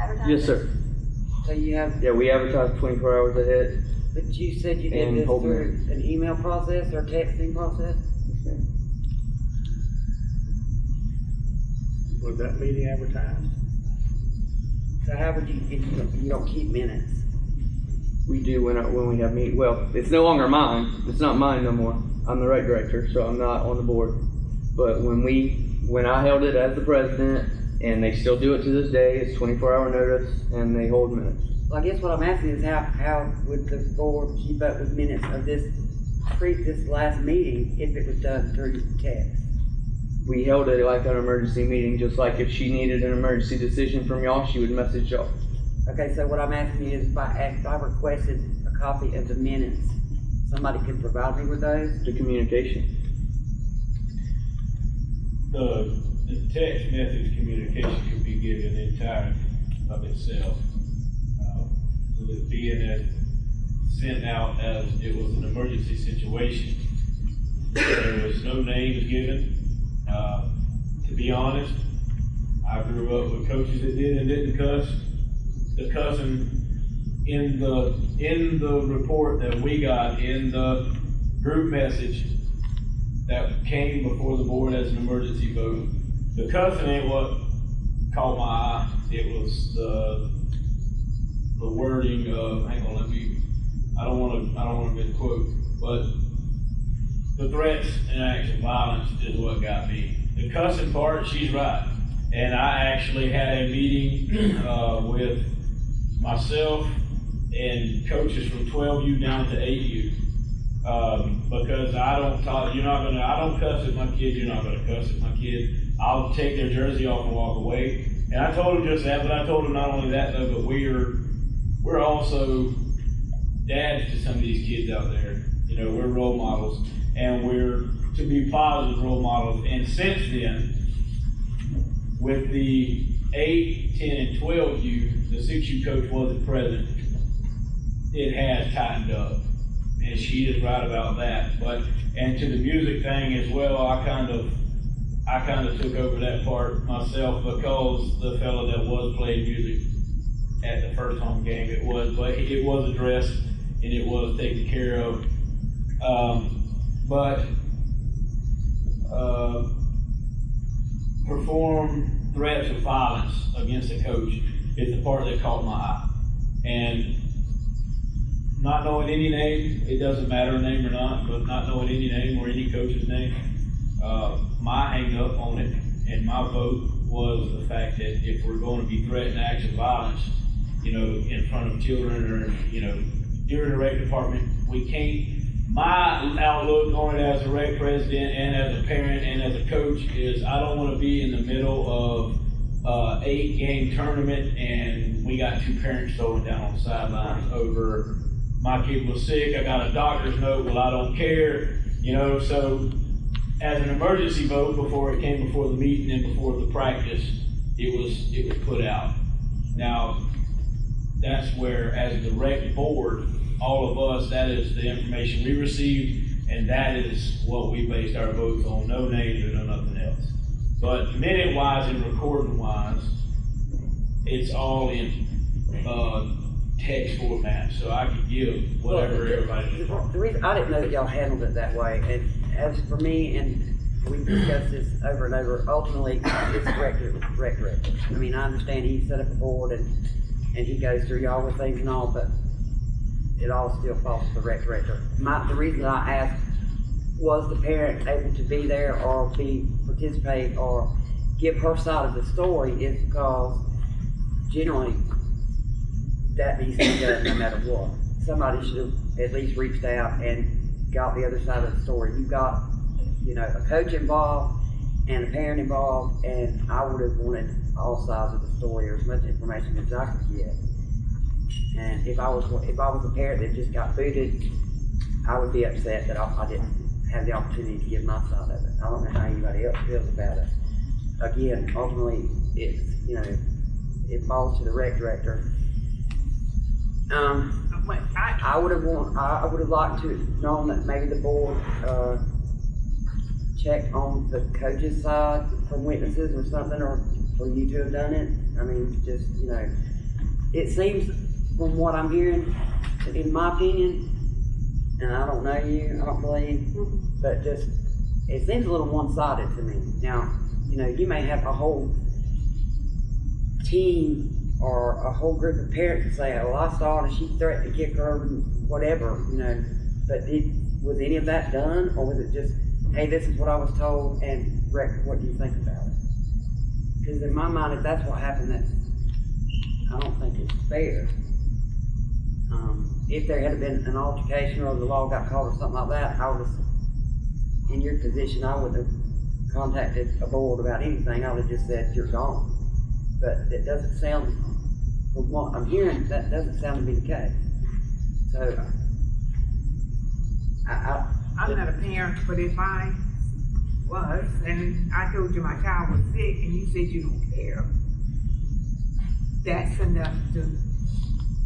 advertise? Yes, sir. So you have, Yeah, we advertise 24 hours ahead. but you said you did And this hold through an email process or texting process? Was that meeting advertised? So how would you don't keep minutes? We do when we have meetings. Well, it's no longer mine. It's not mine no more. I'm the rec director, so I'm not on the board. But when I held it as the president, and they still do it to this day, it's 24-hour notice, and they hold minutes. Well, I guess what I'm asking is how would the board keep up with minutes of this last meeting if it was done through text? We held it like an emergency meeting, just like if she needed an emergency decision from y'all, she would message y'all. Okay, so what I'm asking you is if I requested a copy of the minutes, somebody could provide me with those? The communication. The text message communication could be given entirely of itself. With it being sent out as it was an emergency situation. There was no names given. To be honest, I grew up with coaches that did and didn't cuss. The cussing in the report that we got in the group message that came before the board as an emergency vote. The cussing ain't what caught my eye. It was the wording of, hang on, I don't wanna misquote, but the threats and actual violence is what got me. The cussing part, she's right. And I actually had a meeting with myself and coaches from 12U down to 8U. Because I don't cuss at my kid, you're not gonna cuss at my kid. I'll take their jersey off and walk away. And I told them just that, but I told them not only that though, but we're also dads to some of these kids out there. We're role models, and we're to be positive role models. And since then, with the 8, 10, and 12U, the 6U coach wasn't present, it has tightened up. And she is right about that. And to the music thing as well, I kind of took over that part myself because the fellow that was playing music at the first home game, it was addressed and it was taken care of. perform threats of violence against a coach is the part that caught my eye. And not knowing any name, it doesn't matter name or not, but not knowing any name or any coach's name, my hang up on it and my vote was the fact that if we're going to be threatening acts of violence, you know, in front of children or, you know, during the rec department, we can't. My outlook on it as a rec president and as a parent and as a coach is I don't want to be in the middle of 8-game tournament and we got 2 parents throwing down on the sidelines over my kid was sick, I got a doctor's note, well I don't care, you know. So as an emergency vote before it came before the meeting and before the practice, it was put out. Now that's where, as the rec board, all of us, that is the information we received, and that is what we based our votes on. No names or no nothing else. But minute-wise and recording-wise, it's all in text format, so I could give whatever everybody. The reason I didn't know that y'all handled it that way, and as for me, and we discussed this over and over, ultimately it's rec director. I mean, I understand he set up a board and he goes through y'all with things and all, but it all still falls to the rec director. The reason I asked, was the parent able to be there or participate or give her side of the story, is because generally that needs to be done no matter what. Somebody should have at least reached out and got the other side of the story. You've got, you know, a coach involved and a parent involved, and I would have wanted all sides of the story or as much information as I could get. And if I was a parent that just got booted, I would be upset that I didn't have the opportunity to give my side of it. I don't know how anybody else feels about it. Again, ultimately, it's, you know, it falls to the rec director. I would have liked to have known that maybe the board checked on the coach's side from witnesses or something, or for you to have done it. I mean, just, you know, it seems from what I'm hearing, in my opinion, and I don't know you, I don't believe, but just, it seems a little one-sided to me. Now, you know, you may have a whole team or a whole group of parents that say, oh, I saw it and she threatened to kick her, whatever, you know, but was any of that done, or was it just, hey, this is what I was told, and Rick, what do you think about it? Because in my mind, if that's what happened, I don't think it's fair. If there had been an altercation or the law got called or something like that, I would have, in your position, I wouldn't have contacted a board about anything. I would have just said, you're gone. But it doesn't sound, from what I'm hearing, that doesn't sound to be the case. So, I'm not a parent, but if I was, and I told you my child was sick, and you said you don't care, that's enough to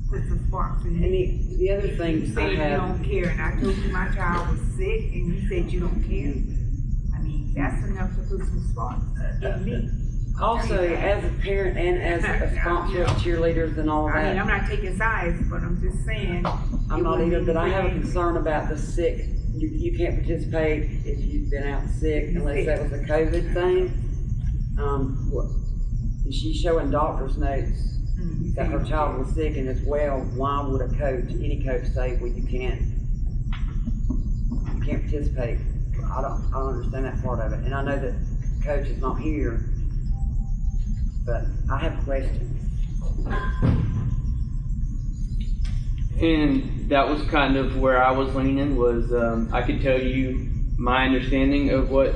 put some sparks in me. And the other thing You said you don't care, and I told you my child was sick, and you said you don't care. I mean, that's enough to put some sparks in me. Also, as a parent and as a sponsor of cheerleaders and all I mean, that, I'm not taking sides, but I'm just saying. I'm not either, but I have a concern about the sick. You can't participate if you've been out sick unless that was a COVID thing. She's showing doctor's notes that her child was sick and as well. Why would any coach say, well, you can't participate? I don't understand that part of it. And I know that the coach is not here, but I have questions. And that was kind of where I was leaning, was I could tell you my understanding of what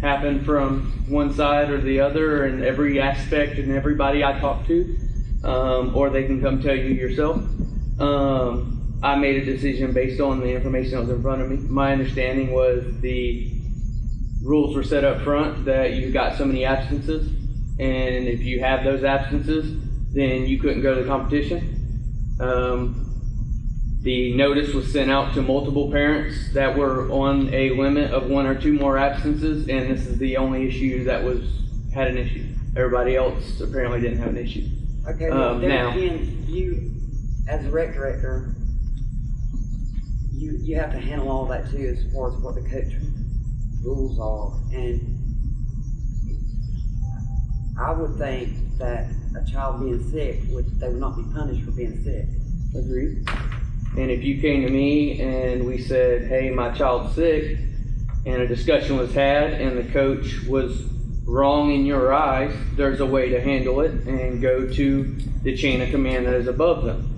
happened from one side or the other and every aspect and everybody I talked to, or they can come tell you yourself. I made a decision based on the information that was in front of me. My understanding was the rules were set up front that you got so many absences, and if you have those absences, then you couldn't go to the competition. The notice was sent out to multiple parents that were on a limit of 1 or 2 more absences, and this is the only issue that had an issue. Everybody else apparently didn't have an issue. Okay, well, there again, you, as a rec director, you have to handle all that too, as far as what the coach rules are. And I would think that a child being sick they would not be punished for being sick. Agreed. And if you came to me and we said, hey, my child's sick, and a discussion was had and the coach was wrong in your eyes, there's a way to handle it and go to the chain of command that is above them.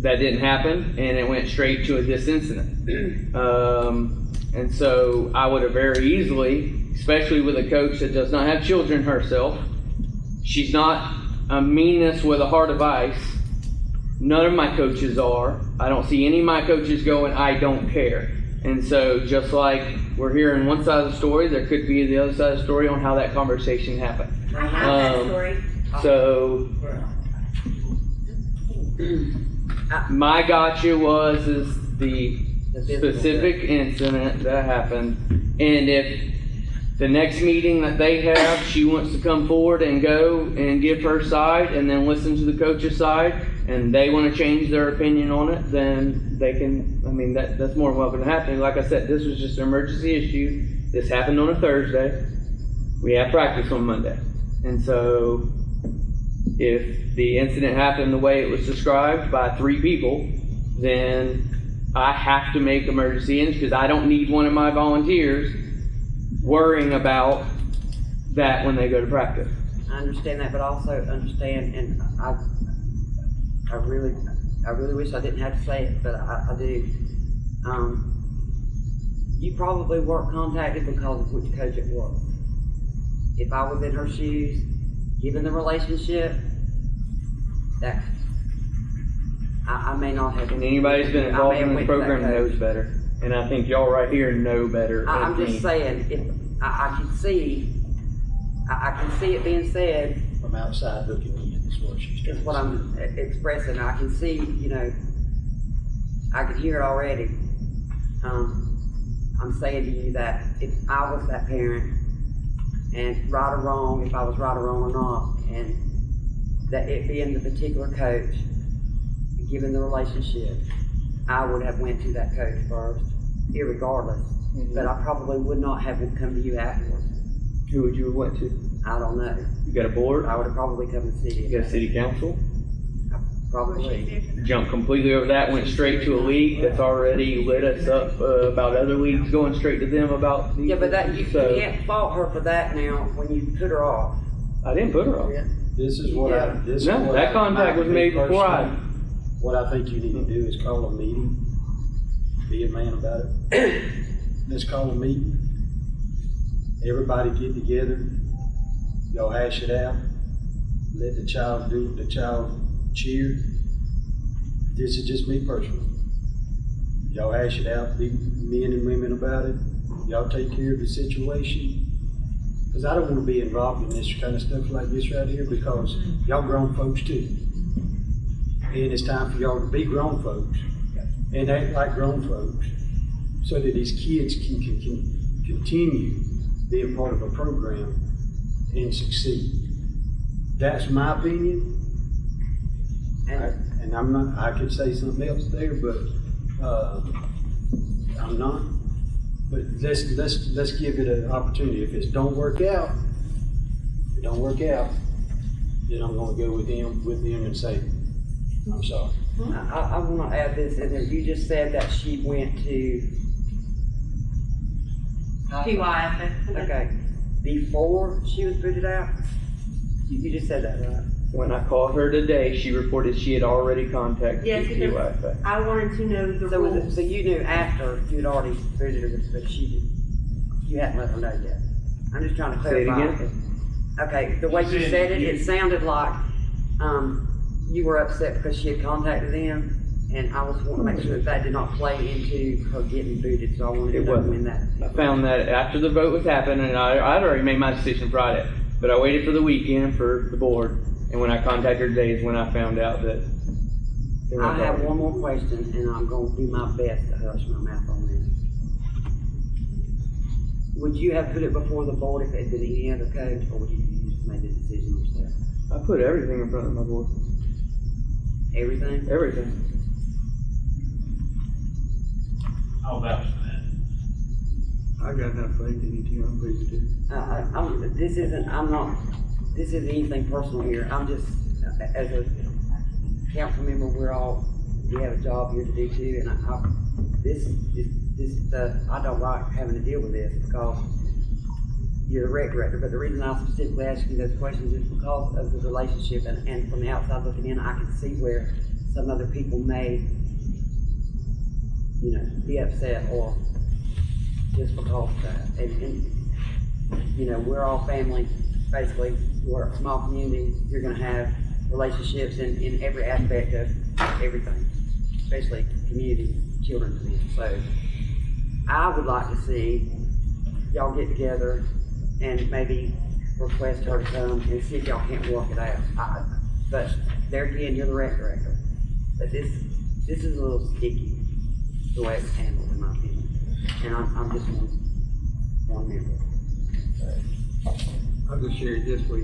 That didn't happen, and it went straight to this incident. And so I would have very easily, especially with a coach that does not have children herself, she's not a meanness with a heart of ice. None of my coaches are. I don't see any of my coaches going, I don't care. And so just like we're hearing one side of the story, there could be the other side of the story on how that conversation happened. I have that story. So my gotcha is the specific incident that happened. And if the next meeting that they have, she wants to come forward and go and give her side and then listen to the coach's side, and they want to change their opinion on it, then they can. I mean, that's more than welcome to happen. Like I said, this was just an emergency issue. This happened on a Thursday. We have practice on Monday. And so if the incident happened the way it was described by 3 people, then I have to make emergency ends because I don't need one of my volunteers worrying about that when they go to practice. I understand that, but also understand, and I really wish I didn't have to say it, but I do. You probably weren't contacted because of which coach it was. If I was in her shoes, given the relationship, that I may not have. And anybody who's been involved in this program knows better. And I think y'all right here know better. I'm just saying, if I can see it being said. From outside looking in is what she's trying to say. What I'm expressing. I can see, I can hear it already. I'm saying to you that if I was that parent, and right or wrong, if I was right or wrong or not, and that it being the particular coach, given the relationship, I would have went to that coach first, irregardless. Mm-hmm. But I probably would not have come to you afterwards. Who would you have went to? I don't know. You got a board? I would have probably come to city. You got a city council? Probably. Jumped completely over that, went straight to a league that's already lit us up about other leagues going straight to them about these. Yeah, but that you can't fault her for that now when you put her off. I didn't put her off. Yeah. This is what that contact was made before What I think you need to do is call a meeting. Be a man about it. Let's call a meeting. Everybody get together. Y'all hash it out. Let the child do the child cheer. This is just me personally. Y'all hash it out. Be men and women about it. Y'all take care of the situation. Because I don't want to be involved in this kind of stuff like this right here because y'all grown folks too. And it's time for y'all to be grown folks and act like grown folks so that these kids can continue being part of a program and succeed. That's my opinion. And I'm not, I could say something else there, but I'm not. But let's give it an opportunity. If it don't work out, then I'm gonna go with him and say, I'm sorry. I want to add this in there. You just said that she went to PY. Okay. Before she was booted out? You just said that, right? When I called her today, she reported she had already contacted Yes, the because PYFA. I wanted to know the rules. So you knew after you had already booted her, but you hadn't let her know yet. I'm just trying to clarify. Say it again? Okay, the way you said it, it sounded like you were upset because she had contacted them, and I was wanting to make sure that did not play into her getting booted, so I wanted to know when that. I found that after the vote was happening, and I'd already made my decision Friday, but I waited for the weekend for the board, and when I contacted her today is when I found out that. I have one more question, and I'm going to do my best to hush my mouth on this. Would you have put it before the board if it had been any other coach, or would you just made the decision yourself? I put everything in front of my board. Everything? Everything. I'll vouch for that. I got enough faith in you, Tim, I'm ready to do. This isn't anything personal here, I'm just, as a council member, we have a job here to do too, and I don't like having to deal with this because you're the rec director, but the reason I specifically asked you those questions is because of the relationship, and from the outside looking in, I can see where some other people may, be upset or just because of that. And we're all family, basically. We're a small community. You're gonna have relationships in every aspect of everything, especially community, children's events. So I would like to see y'all get together and maybe request her to come and see if y'all can't work it out. But there again, you're the rec director. But this is a little sticky, the way it's handled, in my opinion. And I'm just one member. I'll just share it this way.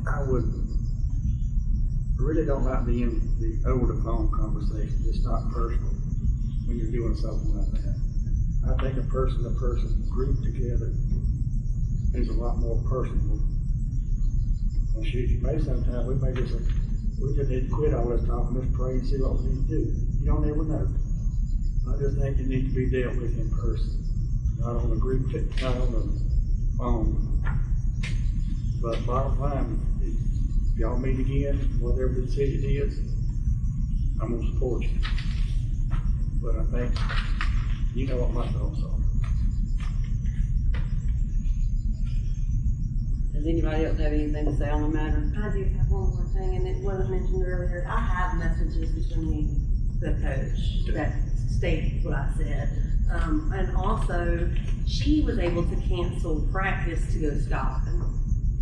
I really don't like being the over the phone conversation. It's not personal when you're doing something like that. I think a person to person group together is a lot more personal. And shoot, sometimes we just need to quit all this talking, let's pray and see what we need to do. You don't ever know. I just think it needs to be dealt with in person, not on a group, not on the phone. But bottom line, if y'all meet again, whatever the decision is, I'm gonna support you. But I think, you know what my thoughts are. Does anybody else have anything to say on the matter? I do have one more thing, and it wasn't mentioned earlier. I have messages between the coach that state what I said. And also, she was able to cancel practice to go Scotland.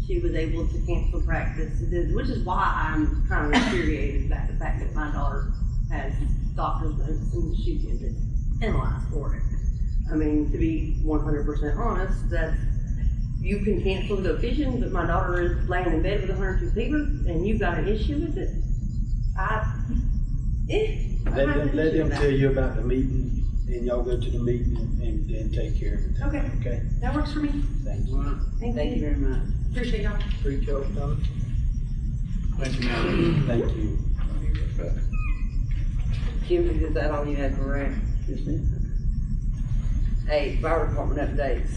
She was able to cancel practice, which is why I'm kind of infuriated about the fact that my daughter has doctor's notes and she can get penalized for it. I mean, to be 100% honest, that you can cancel the fishing, but my daughter is laying in bed with 102 fever, and you've got an issue with it. Let them tell you about the meeting, and y'all go to the meeting and then take care of it. Okay. Okay? That works for me. Thank you. Thank you very much. Appreciate y'all. Appreciate y'all coming. Thank you, ma'am. Thank you. Kim, is that all you had, correct? Hey, fire department updates.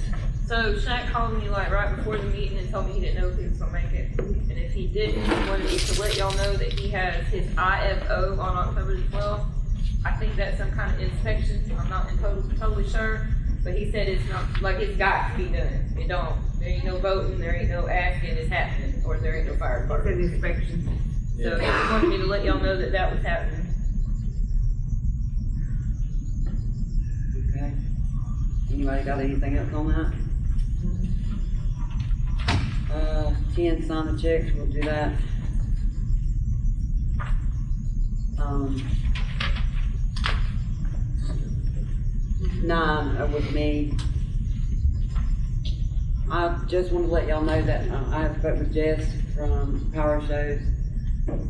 So Shaq called me like right before the meeting and told me he didn't know if he was gonna make it. And if he didn't, he wanted me to let y'all know that he has his IFO on October the 12th. I think that's some kind of inspection. I'm not totally sure, but he said it's not, like, it's got to be done. There ain't no voting, there ain't no asking, it's happening, or there ain't no fire It's department. an inspection. So he just wanted me to let y'all know that that was happening. Okay. Anybody got anything else on that? 10, sign the checks, we'll do that. 9 with me. I just want to let y'all know that I have spoken with Jess from Power Shows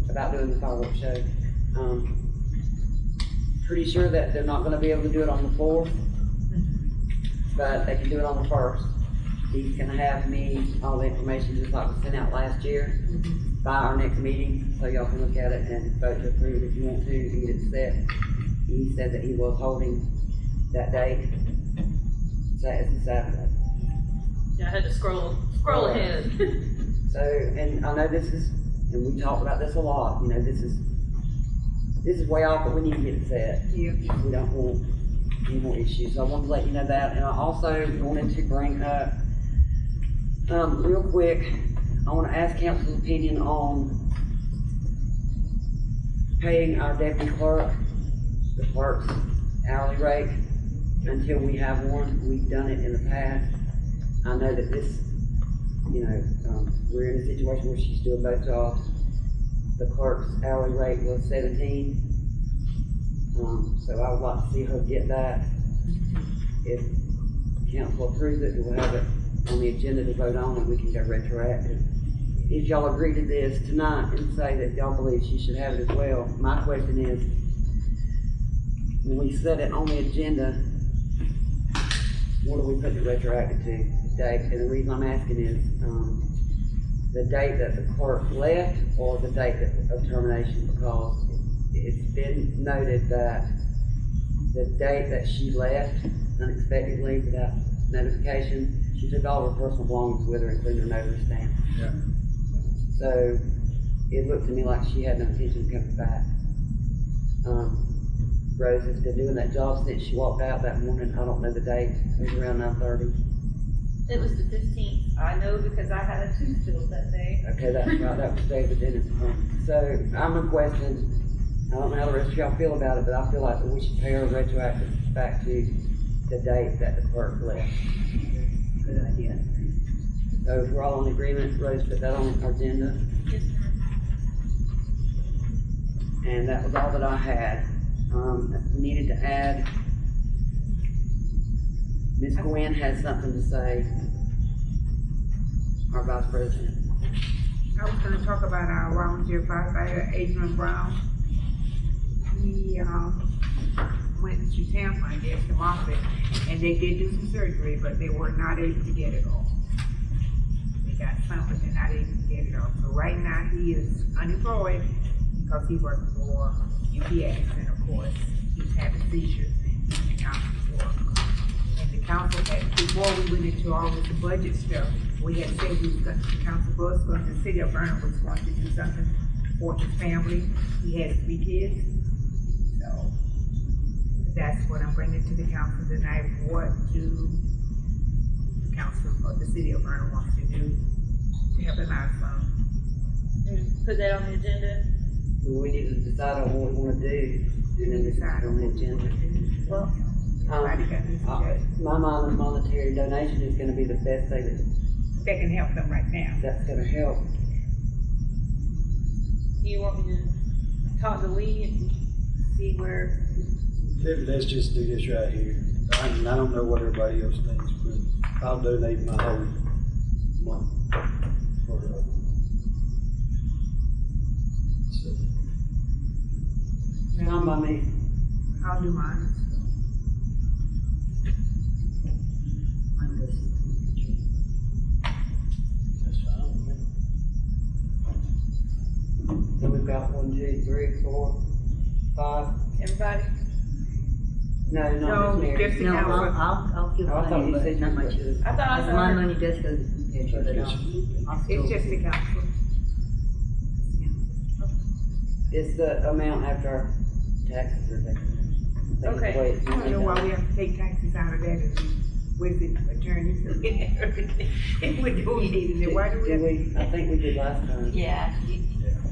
about doing the fireworks show. Pretty sure that they're not gonna be able to do it on the 4th, but they can do it on the 1st. He's gonna have me all the information just like we sent out last year by our next meeting, so y'all can look at it and vote to approve if you want to and get it set. He said that he was holding that date, so it's a Saturday. Yeah, I had to scroll ahead. So, and I know this is, and we talked about this a lot, this is way off, but we need to get it set. Yeah. We don't want any more issues, so I wanted to let you know that, and I also wanted to bring up, real quick, I want to ask council's opinion on paying our deputy clerk, the clerk's hourly rate until we have one. We've done it in the past. I know that this, we're in a situation where she's doing both jobs. The clerk's hourly rate was 17. So I would like to see her get that. If council approves it, we'll have it on the agenda to vote on, and we can go retroactive. If y'all agree to this tonight and say that y'all believe she should have it as well, my question is, when we set it on the agenda, what do we put the retroactive to, the date? And the reason I'm asking is, the date that the clerk left or the date of termination, because it's been noted that the date that she left unexpectedly without notification, she took all her personal belongings with her, including her notary stamp. Yeah. So it looked to me like she had no intention of coming back. Rose has been doing that job since she walked out that morning. I don't know the date. It was around 9:30. It was the 15th. I know because I had a tooth filled that day. Okay, that's right. That was David Dennis. So I'm requesting, I don't know how the rest of y'all feel about it, but I feel like we should pay her retroactive back to the date that the clerk left. Good idea. So if we're all in agreement, Rose put that on our agenda. Yes, ma'am. And that was all that I had. We needed to add, Ms. Gwen has something to say, our vice president. I was gonna talk about our volunteer firefighter, Adrian Brown. He, went to Tampa, I guess, to Moffett, and they did do some surgery, but they were not able to get it off. They got something, they're not able to get it off. So right now, he is unemployed because he worked for UPS, and of course, he's having seizures and out of work. And the council had, before we went into all this budget stuff, we had said we was going, the council was going, the city of Vernon was going to do something for his family. He has 3 kids. So that's what I'm bringing to the council tonight. What do the council or the city of Vernon wants to do to help him out some? Put that on the agenda. We need to decide on what we wanna do, and then decide on the agenda. Well, everybody got this suggestion. My monetary donation is gonna be the best thing That can help them right now. that's gonna help. Do you want me to talk to Lee and see where? Let's just do this right here. I don't know what everybody else thinks, but I'll donate my whole month for, so. Fine by me. I'll do mine. That's fine with me. So we've got 1, 2, 3, 4, 5. Everybody? No, No, not Miss Mary. just the No, council. I'll give Oh, I thought money, you but said not you much. would. I thought I saw My her. money just goes to pension, but I'll still. It's just the council. It's the amount after our taxes are taken. I think it's the Okay. way it's I don't know why done. we have to take taxes out of that and with the attorneys and everything. If we're donating it, why do we have to? I think we did last time. Yeah,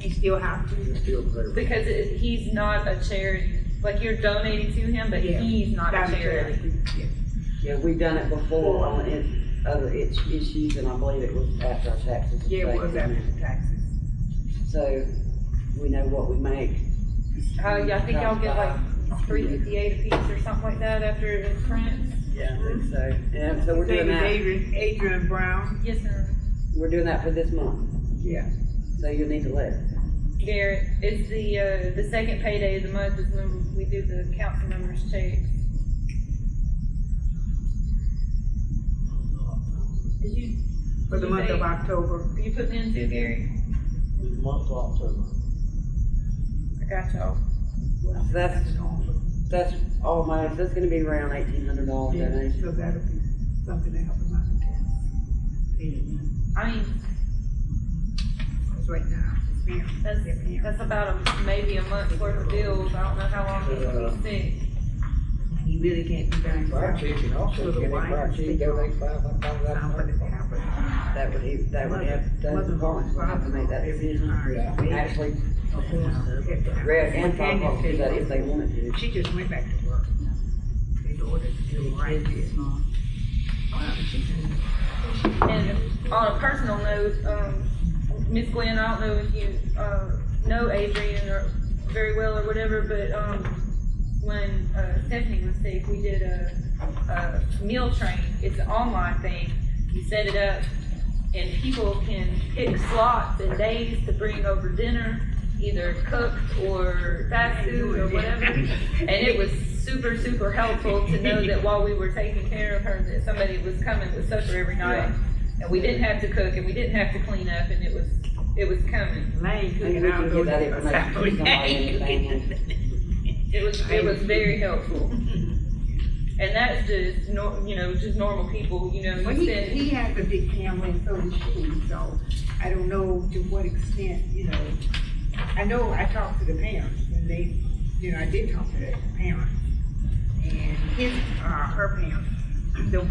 You still have to? Still pay. Because he's not a charity. Like, you're donating to him, but Yeah. he's not a charity. Yeah. Yeah, we've done it before on other issues, and I believe it was after our taxes. were Yeah, it was taken. after the taxes. So, we know what we make. I think y'all get like $3.58 a piece or something like that after it prints. Yeah, I think so. And so we're His doing name that, is Adrian Brown. Yes, sir. we're doing that for this month, Yeah. so you'll need to let. Garrett, it's the second payday of the month is when we do the council members' checks. Did you? For the month of October. You put in too, Gary? The month of October. I got y'all. So that's almost, that's gonna be around $1,800 Yeah, donation. so that'll be something to help him out in tax. I mean, Because right now, it's paying. that's about maybe a month's worth of bills. I don't know how long he's gonna be sick. He really can't do that. Fried chicken also, get a fried chicken, donate $500. That would have, those departments will have to make that decision. Actually, Red and Fire Department do that if they wanted to. She just went back to work. They ordered to do right here. And on a personal note, Miss Gwen, I don't know if you know Adrian or very well or whatever, but when Stephanie was sick, we did a meal train. It's an online thing. You set it up, and people can pick slots and days to bring over dinner, either cooked or fast food or whatever. And it was super, super helpful to know that while we were taking care of her, that somebody was coming with supper every night. And we didn't have to cook and we didn't have to clean up and it was coming. Lane Maybe cooking we out can get that information to somebody in the family. It was very helpful. And that's just, just normal people, Well, you spend. he has a big family and so does she, so I don't know to what extent, I know I talked to the parents and they, I did talk to the parents and her parents,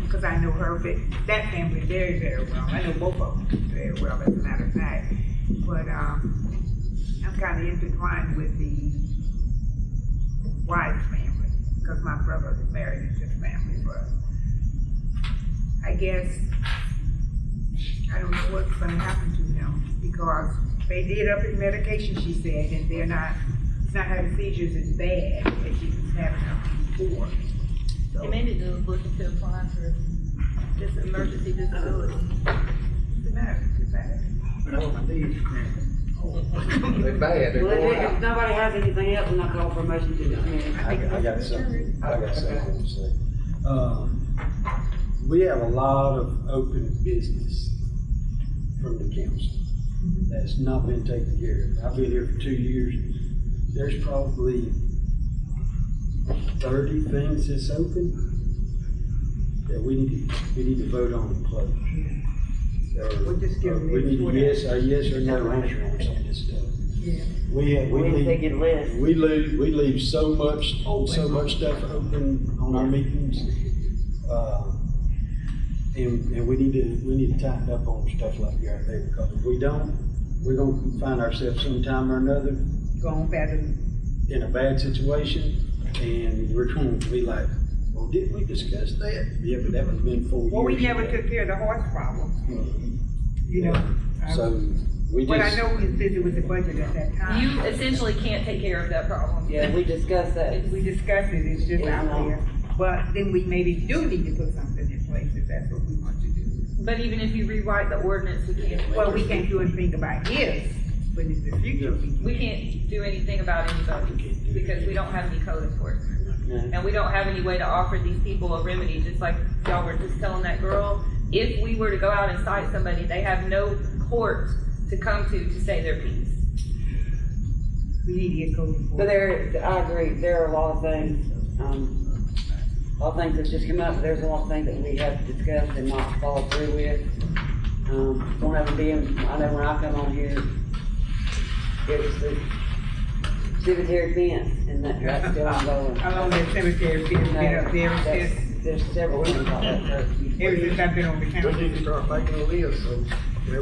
because I know that family very, very well. I know both of them very well, as a matter of fact. But, I'm kind of intertwined with the wife's family, because my brother is married into the family, but I guess, I don't know what's gonna happen to him, because they did up his medication, she said, and he's not having seizures as bad as he was having them before. So, He maybe just looking to apply for this emergency disability. what's the matter? It's bad. No, my knees cramping. They're bad, they're Well, going if out. nobody has anything else, then I call for a motion to dismiss. I got something to say. We have a lot of open business from the council that's not been taken care of. I've been here for 2 years. There's probably 30 things that's open that we need to vote on and close. We'll just give them We need a this yes or no answer on some of this stuff. Yeah. We When they get list. we leave so much stuff open on our meetings. And we need to tighten up on stuff like that there, because if we don't, we're gonna find ourselves sometime or another Going back to, in a bad situation, and we're going to be like, well, didn't we discuss that? Yeah, but that was been 4 years. well, we never ago. took care of the horse problem, So we But I just, know we was busy with the budget at that time. You essentially can't take care of that problem. Yeah, we discussed that. We discussed it, it's just out Yeah. there. But then we maybe do need to put something in place if that's what we want to do. But even if you rewrite the ordinance, we can't. Well, we can't do anything about his, but in the future, We can't do anything about anybody because we don't have any code enforcement. And we don't have any way to offer these people a remedy, just like y'all were just telling that girl. If we were to go out and cite somebody, they have no court to come to say their piece. we need to get code enforcement. But I agree, there are a lot of things, a lot of things that just come up, there's a lot of things that we have to discuss and not follow through with. Don't ever be, I know when I come on here, it was the cemetery fence, and that's still ongoing. How long that cemetery fence been up there since, There's several things like that. ever since I've been on the We council? need to start making a list, so.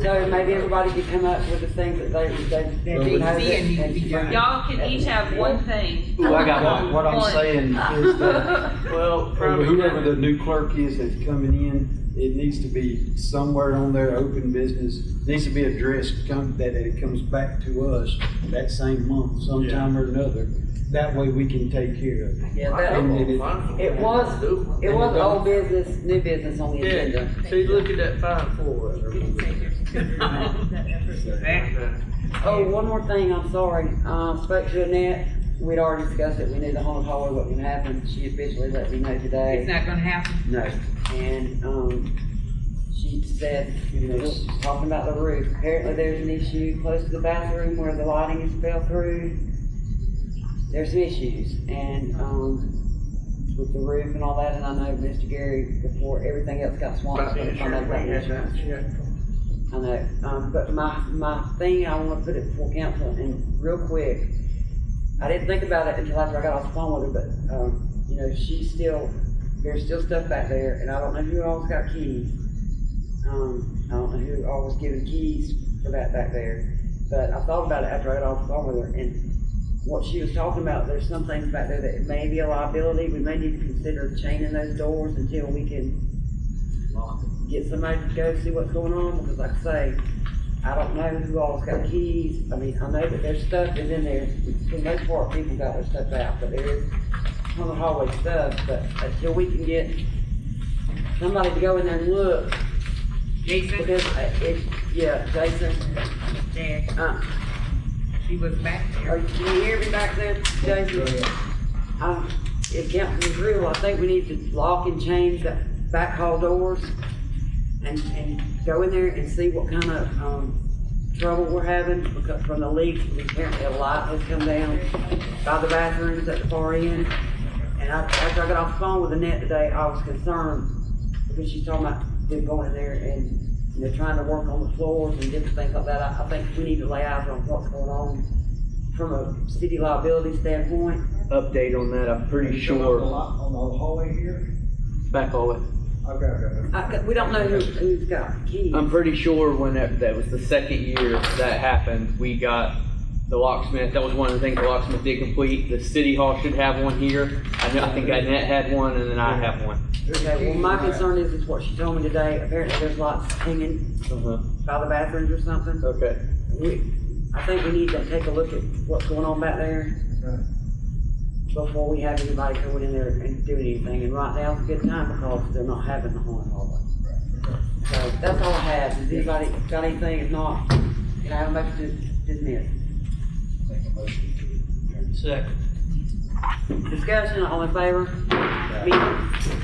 So maybe everybody could come up with the things that they That know they that- see and need to be done. Y'all can each have one thing. Ooh, I got one. What I'm One. saying is that Well, whoever the new clerk is that's coming in, it needs to be somewhere on their open business, needs to be addressed, that it comes back to us that same month, sometime or another. That way we can take care of it. Yeah, that, it was old business, new business on the agenda. Yeah, see, look at that 5-4. Oh, one more thing, I'm sorry, spoke to Annette, we'd already discussed it, we knew the haunted hallway, what can happen, she officially let me know today. It's not gonna happen. No, and, she said, talking about the roof, apparently there's an issue close to the bathroom where the lighting has fell through. There's some issues, and, with the roof and all that, and I know Mr. Gary, before everything else got swamped. I know, but my thing, I wanna put it before council, and real quick, I didn't think about it until after I got off the phone with her, but, there's still stuff back there, and I don't know who all's got keys. I don't know who all was given keys for that back there, but I thought about it after I got off the phone with her, and what she was talking about, there's some things back there that may be a liability, we may need to consider chaining those doors until we can get somebody to go see what's going on, because like I say, I don't know who all's got keys. I mean, I know that there's stuff that's in there, for the most part, people got their stuff out, but there is on the hallway stuff, but until we can get somebody to go in there and look, Jason, because Jason, yeah, she was back there. can you hear me back there, Jason? if Councilman Drill, I think we need to lock and change the back hall doors and go in there and see what kind of, trouble we're having because from the leaks. Apparently a light has come down by the bathrooms at the far end. And after I got off the phone with Annette today, I was concerned because she's talking about them going in there and they're trying to work on the floors and different things like that. I think we need to lay eyes on what's going on from a city liability standpoint. Update on that, I'm pretty sure. On the hallway here? Back hallway. Okay. We don't know who's got keys. I'm pretty sure when that was the second year that happened, we got the locksmith. That was one of the things the locksmith did complete. The city hall should have one here. I think Annette had one and then I have one. Okay, well, my concern is what she told me today. Apparently there's lots hanging by the bathrooms or something. Okay. I think we need to take a look at what's going on back there before we have anybody coming in there and doing anything. And right now it's a good time because they're not having the haunted hallway. So that's all I have. Does anybody got anything? If not, can I have a motion to dismiss? Second. Discussion, all in favor? Meeting